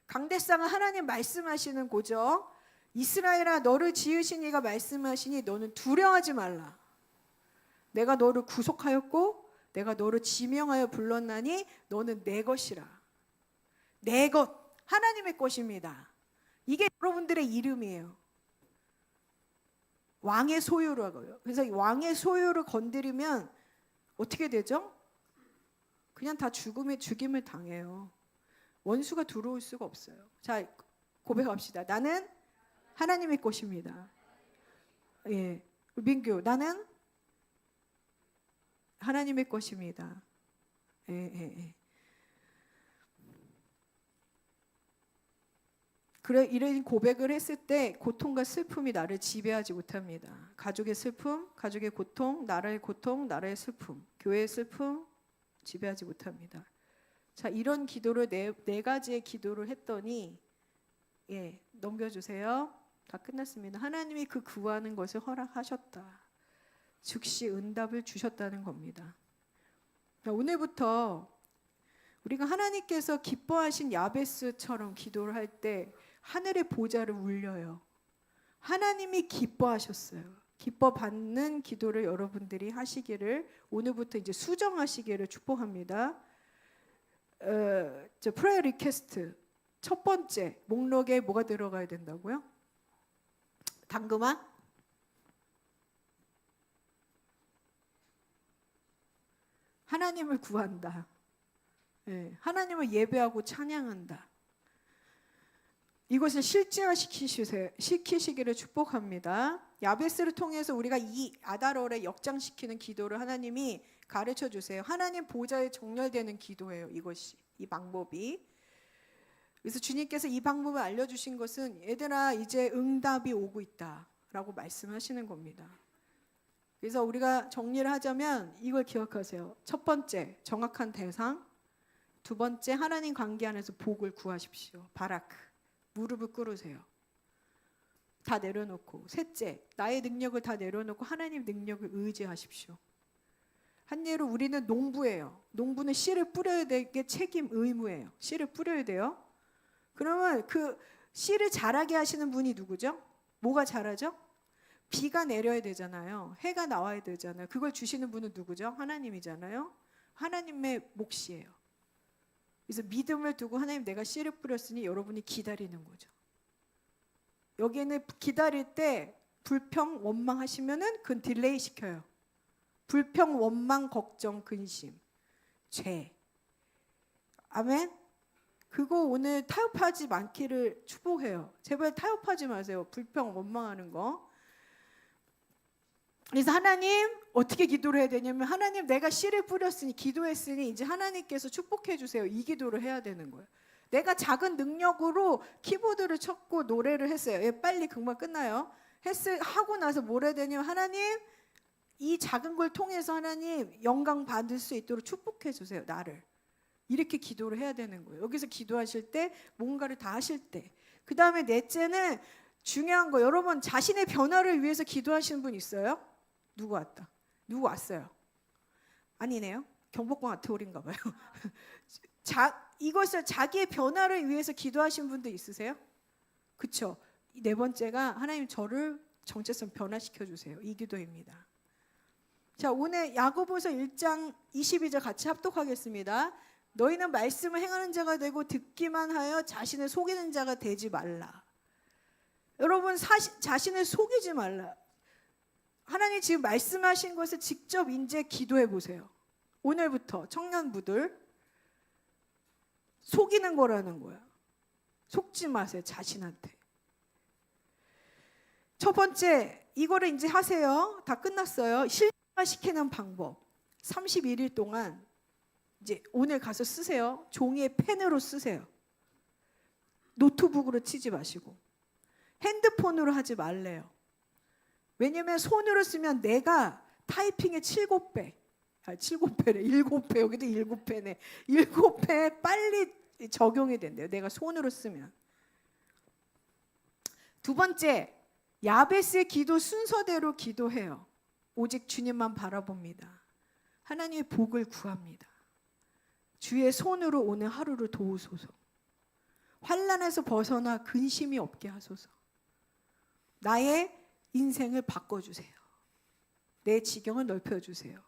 강대상은 하나님 말씀하시는 고죠. 이스라엘아 너를 지으신 이가 말씀하시니 너는 두려워하지 말라. 내가 너를 구속하였고 내가 너를 지명하여 불렀나니 너는 내 것이라. 내 것, 하나님의 것입니다. 이게 여러분들의 이름이에요. 왕의 소유라고요. 그래서 왕의 소유를 건드리면 어떻게 되죠? 그냥 다 죽임을 당해요. 원수가 들어올 수가 없어요. 자, 고백합시다. 나는 하나님의 것입니다. 예, 민규, 나는 하나님의 것입니다. 예. 그래 이런 고백을 했을 때 고통과 슬픔이 나를 지배하지 못합니다. 가족의 슬픔, 가족의 고통, 나라의 고통, 나라의 슬픔, 교회의 슬픔 지배하지 못합니다. 자, 이런 기도를 네 가지의 기도를 했더니 넘겨주세요. 다 끝났습니다. 하나님이 그 구하는 것을 허락하셨다. 즉시 응답을 주셨다는 겁니다. 오늘부터 우리가 하나님께서 기뻐하신 야베스처럼 기도를 할 때 하늘의 보좌를 울려요. 하나님이 기뻐하셨어요. 기뻐 받는 기도를 여러분들이 하시기를 오늘부터 이제 수정하시기를 축복합니다. 프레어 리퀘스트 첫 번째 목록에 뭐가 들어가야 된다고요? 당금아? 하나님을 구한다. 예, 하나님을 예배하고 찬양한다. 이것을 시키시기를 축복합니다. 야베스를 통해서 우리가 이 아달월에 역장시키는 기도를 하나님이 가르쳐 주세요. 하나님 보좌에 정렬되는 기도예요. 이것이, 이 방법이. 그래서 주님께서 이 방법을 알려주신 것은 얘들아 이제 응답이 오고 있다라고 말씀하시는 겁니다. 그래서 우리가 정리를 하자면 이걸 기억하세요. 첫 번째, 정확한 대상. 두 번째, 하나님 관계 안에서 복을 구하십시오. 바라크, 무릎을 꿇으세요. 다 내려놓고. 셋째, 나의 능력을 다 내려놓고 하나님 능력을 의지하십시오. 한 예로 우리는 농부예요. 농부는 씨를 뿌려야 되게 책임, 의무예요. 씨를 뿌려야 돼요. 그러면 그 씨를 자라게 하시는 분이 누구죠? 뭐가 자라죠? 비가 내려야 되잖아요. 해가 나와야 되잖아요. 그걸 주시는 분은 누구죠? 하나님이잖아요. 하나님의 몫이에요. 그래서 믿음을 두고 하나님 내가 씨를 뿌렸으니 여러분이 기다리는 거죠. 여기에는 기다릴 때 불평, 원망하시면은 그건 딜레이 시켜요. 불평, 원망, 걱정, 근심, 죄. 아멘. 그거 오늘 타협하지 않기를 축복해요. 제발 타협하지 마세요. 불평, 원망하는 거. 그래서 하나님 어떻게 기도를 해야 되냐면 하나님 내가 씨를 뿌렸으니 기도했으니 이제 하나님께서 축복해 주세요. 이 기도를 해야 되는 거예요. 내가 작은 능력으로 키보드를 쳤고 노래를 했어요. 예, 빨리 금방 끝나요. 하고 나서 뭘 해야 되냐면 하나님 이 작은 걸 통해서 하나님 영광 받을 수 있도록 축복해 주세요. 나를. 이렇게 기도를 해야 되는 거예요. 여기서 기도하실 때 뭔가를 다 하실 때. 그 다음에 넷째는 중요한 거. 여러분 자신의 변화를 위해서 기도하시는 분 있어요? 누구 왔다? 누구 왔어요? 아니네요. 경복궁 아트홀인가 봐요. 이것을 자기의 변화를 위해서 기도하신 분도 있으세요? 그렇죠. 네 번째가 하나님 저를 정체성 변화시켜 주세요. 이 기도입니다. 자, 오늘 야고보서 1장 22절 같이 합독하겠습니다. 너희는 말씀을 행하는 자가 되고 듣기만 하여 자신을 속이는 자가 되지 말라. 여러분 자신을 속이지 말라. 하나님 지금 말씀하신 것을 직접 이제 기도해 보세요. 오늘부터 청년부들 속이는 거라는 거야. 속지 마세요. 자신한테. 첫 번째 이거를 이제 하세요. 다 끝났어요. 실화시키는 방법. 31일 동안 이제 오늘 가서 쓰세요. 종이에 펜으로 쓰세요. 노트북으로 치지 마시고 핸드폰으로 하지 말래요. 왜냐면 손으로 쓰면 내가 타이핑의 7배, 7배래, 7배, 여기도 7배네. 7배 빨리 적용이 된대요. 내가 손으로 쓰면. 두 번째, 야베스의 기도 순서대로 기도해요. 오직 주님만 바라봅니다. 하나님의 복을 구합니다. 주의 손으로 오늘 하루를 도우소서. 환난에서 벗어나 근심이 없게 하소서. 나의 인생을 바꿔주세요. 내 지경을 넓혀주세요.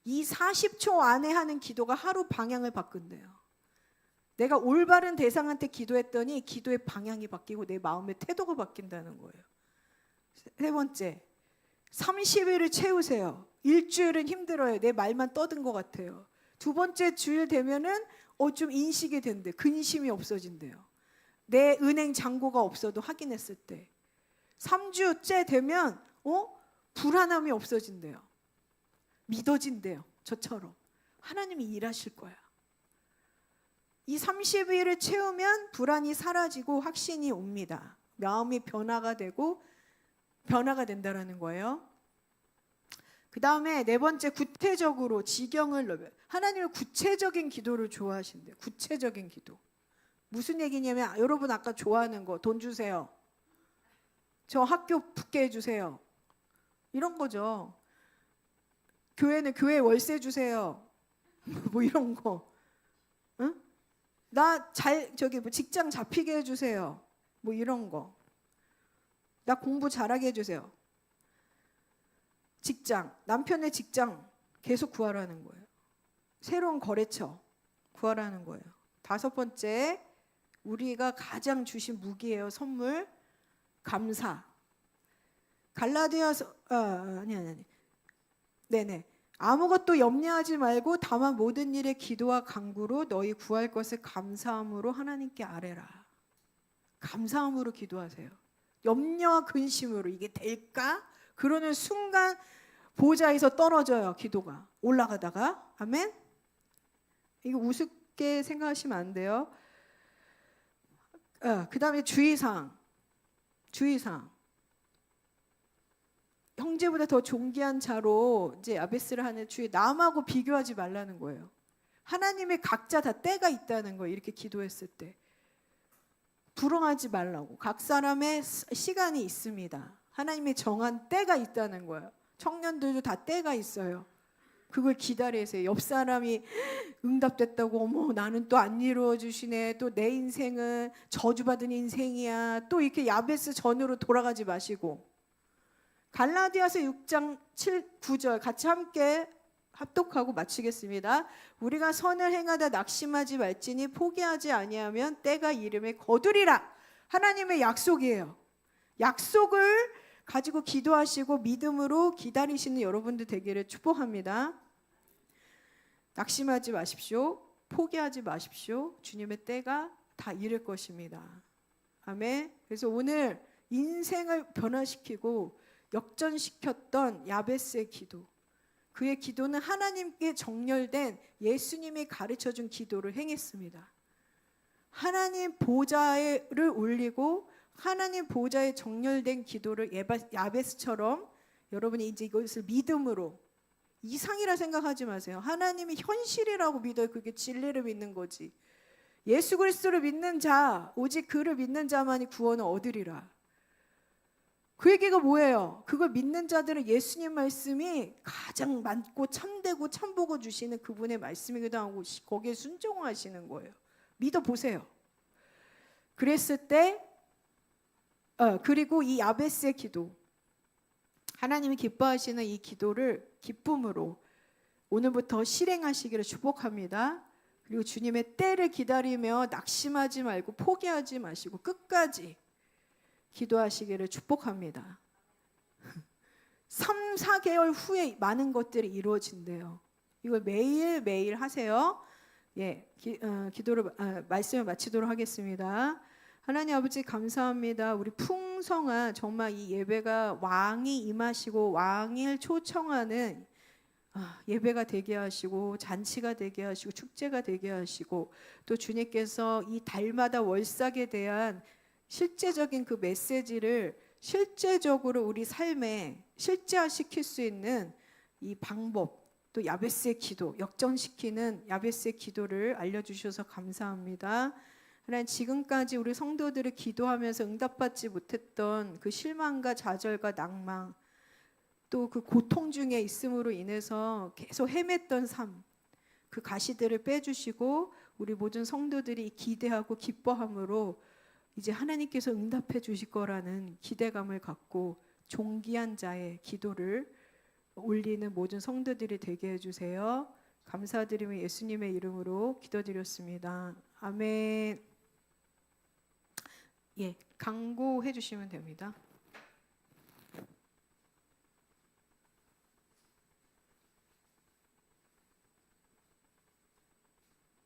이 40초 안에 하는 기도가 하루 방향을 바꾼대요. 내가 올바른 대상한테 기도했더니 기도의 방향이 바뀌고 내 마음의 태도가 바뀐다는 거예요. 세 번째, 30일을 채우세요. 일주일은 힘들어요. 내 말만 떠든 것 같아요. 두 번째 주일 되면은 좀 인식이 된대. 근심이 없어진대요. 내 은행 잔고가 없어도 확인했을 때. 3주째 되면 불안함이 없어진대요. 믿어진대요. 저처럼. 하나님이 일하실 거야. 이 30일을 채우면 불안이 사라지고 확신이 옵니다. 마음이 변화가 되고 변화가 된다는 거예요. 그 다음에 네 번째, 구체적으로 지경을 넓혀요. 하나님은 구체적인 기도를 좋아하신대요. 구체적인 기도. 무슨 얘기냐면 여러분 아까 좋아하는 거, 돈 주세요. 저 학교 붙게 해주세요. 이런 거죠. 교회는 교회 월세 주세요. 뭐 이런 거. 응? 나 직장 잡히게 해주세요. 뭐 이런 거. 나 공부 잘하게 해주세요. 직장, 남편의 직장 계속 구하라는 거예요. 새로운 거래처 구하라는 거예요. 다섯 번째, 우리가 가장 주신 무기예요. 선물, 감사. 갈라디아서 네네. 아무것도 염려하지 말고 다만 모든 일에 기도와 간구로 너희 구할 것을 감사함으로 하나님께 아뢰라. 감사함으로 기도하세요. 염려와 근심으로 이게 될까? 그러는 순간 보좌에서 떨어져요. 기도가 올라가다가. 아멘. 이거 우습게 생각하시면 안 돼요. 그 다음에 주의사항. 형제보다 더 존귀한 자로 이제 야베스를 하는 주의 남하고 비교하지 말라는 거예요. 하나님의 각자 다 때가 있다는 거예요. 이렇게 기도했을 때 부러워하지 말라고. 각 사람의 시간이 있습니다. 하나님의 정한 때가 있다는 거예요. 청년들도 다 때가 있어요. 그걸 기다리세요. 옆 사람이 응답됐다고 어머 나는 또 안 이루어 주시네. 또 내 인생은 저주받은 인생이야. 또 이렇게 야베스 전으로 돌아가지 마시고 갈라디아서 6장 7, 9절 같이 함께 합독하고 마치겠습니다. 우리가 선을 행하다 낙심하지 말지니 포기하지 아니하면 때가 이름에 거두리라. 하나님의 약속이에요. 약속을 가지고 기도하시고 믿음으로 기다리시는 여러분들 되기를 축복합니다. 낙심하지 마십시오. 포기하지 마십시오. 주님의 때가 다 이를 것입니다. 아멘. 그래서 오늘 인생을 변화시키고 역전시켰던 야베스의 기도, 그의 기도는 하나님께 정렬된 예수님이 가르쳐준 기도를 행했습니다. 하나님 보좌를 올리고 하나님 보좌에 정렬된 기도를 야베스처럼 여러분이 이제 이것을 믿음으로, 이상이라 생각하지 마세요. 하나님이 현실이라고 믿어요. 그게 진리를 믿는 거지. 예수 그리스도를 믿는 자, 오직 그를 믿는 자만이 구원을 얻으리라. 그 얘기가 뭐예요? 그걸 믿는 자들은 예수님 말씀이 가장 많고 참되고 참복을 주시는 그분의 말씀이기도 하고 거기에 순종하시는 거예요. 믿어보세요. 그랬을 때 그리고 이 야베스의 기도, 하나님이 기뻐하시는 이 기도를 기쁨으로 오늘부터 실행하시기를 축복합니다. 그리고 주님의 때를 기다리며 낙심하지 말고 포기하지 마시고 끝까지 기도하시기를 축복합니다. 3, 4개월 후에 많은 것들이 이루어진대요. 이걸 매일매일 하세요. 기도를 말씀을 마치도록 하겠습니다. 하나님 아버지 감사합니다. 우리 풍성한 정말 이 예배가 왕이 임하시고 왕을 초청하는 예배가 되게 하시고 잔치가 되게 하시고 축제가 되게 하시고 또 주님께서 이 달마다 월삭에 대한 실제적인 그 메시지를 실제적으로 우리 삶에 실제화시킬 수 있는 이 방법, 또 야베스의 기도, 역전시키는 야베스의 기도를 알려주셔서 감사합니다. 하나님, 지금까지 우리 성도들을 기도하면서 응답받지 못했던 그 실망과 좌절과 낭망, 또 그 고통 중에 있음으로 인해서 계속 헤맸던 삶, 그 가시들을 빼주시고 우리 모든 성도들이 기대하고 기뻐함으로 이제 하나님께서 응답해 주실 거라는 기대감을 갖고 존귀한 자의 기도를 올리는 모든 성도들이 되게 해주세요. 감사드리며 예수님의 이름으로 기도드렸습니다. 아멘. 강구해 주시면 됩니다.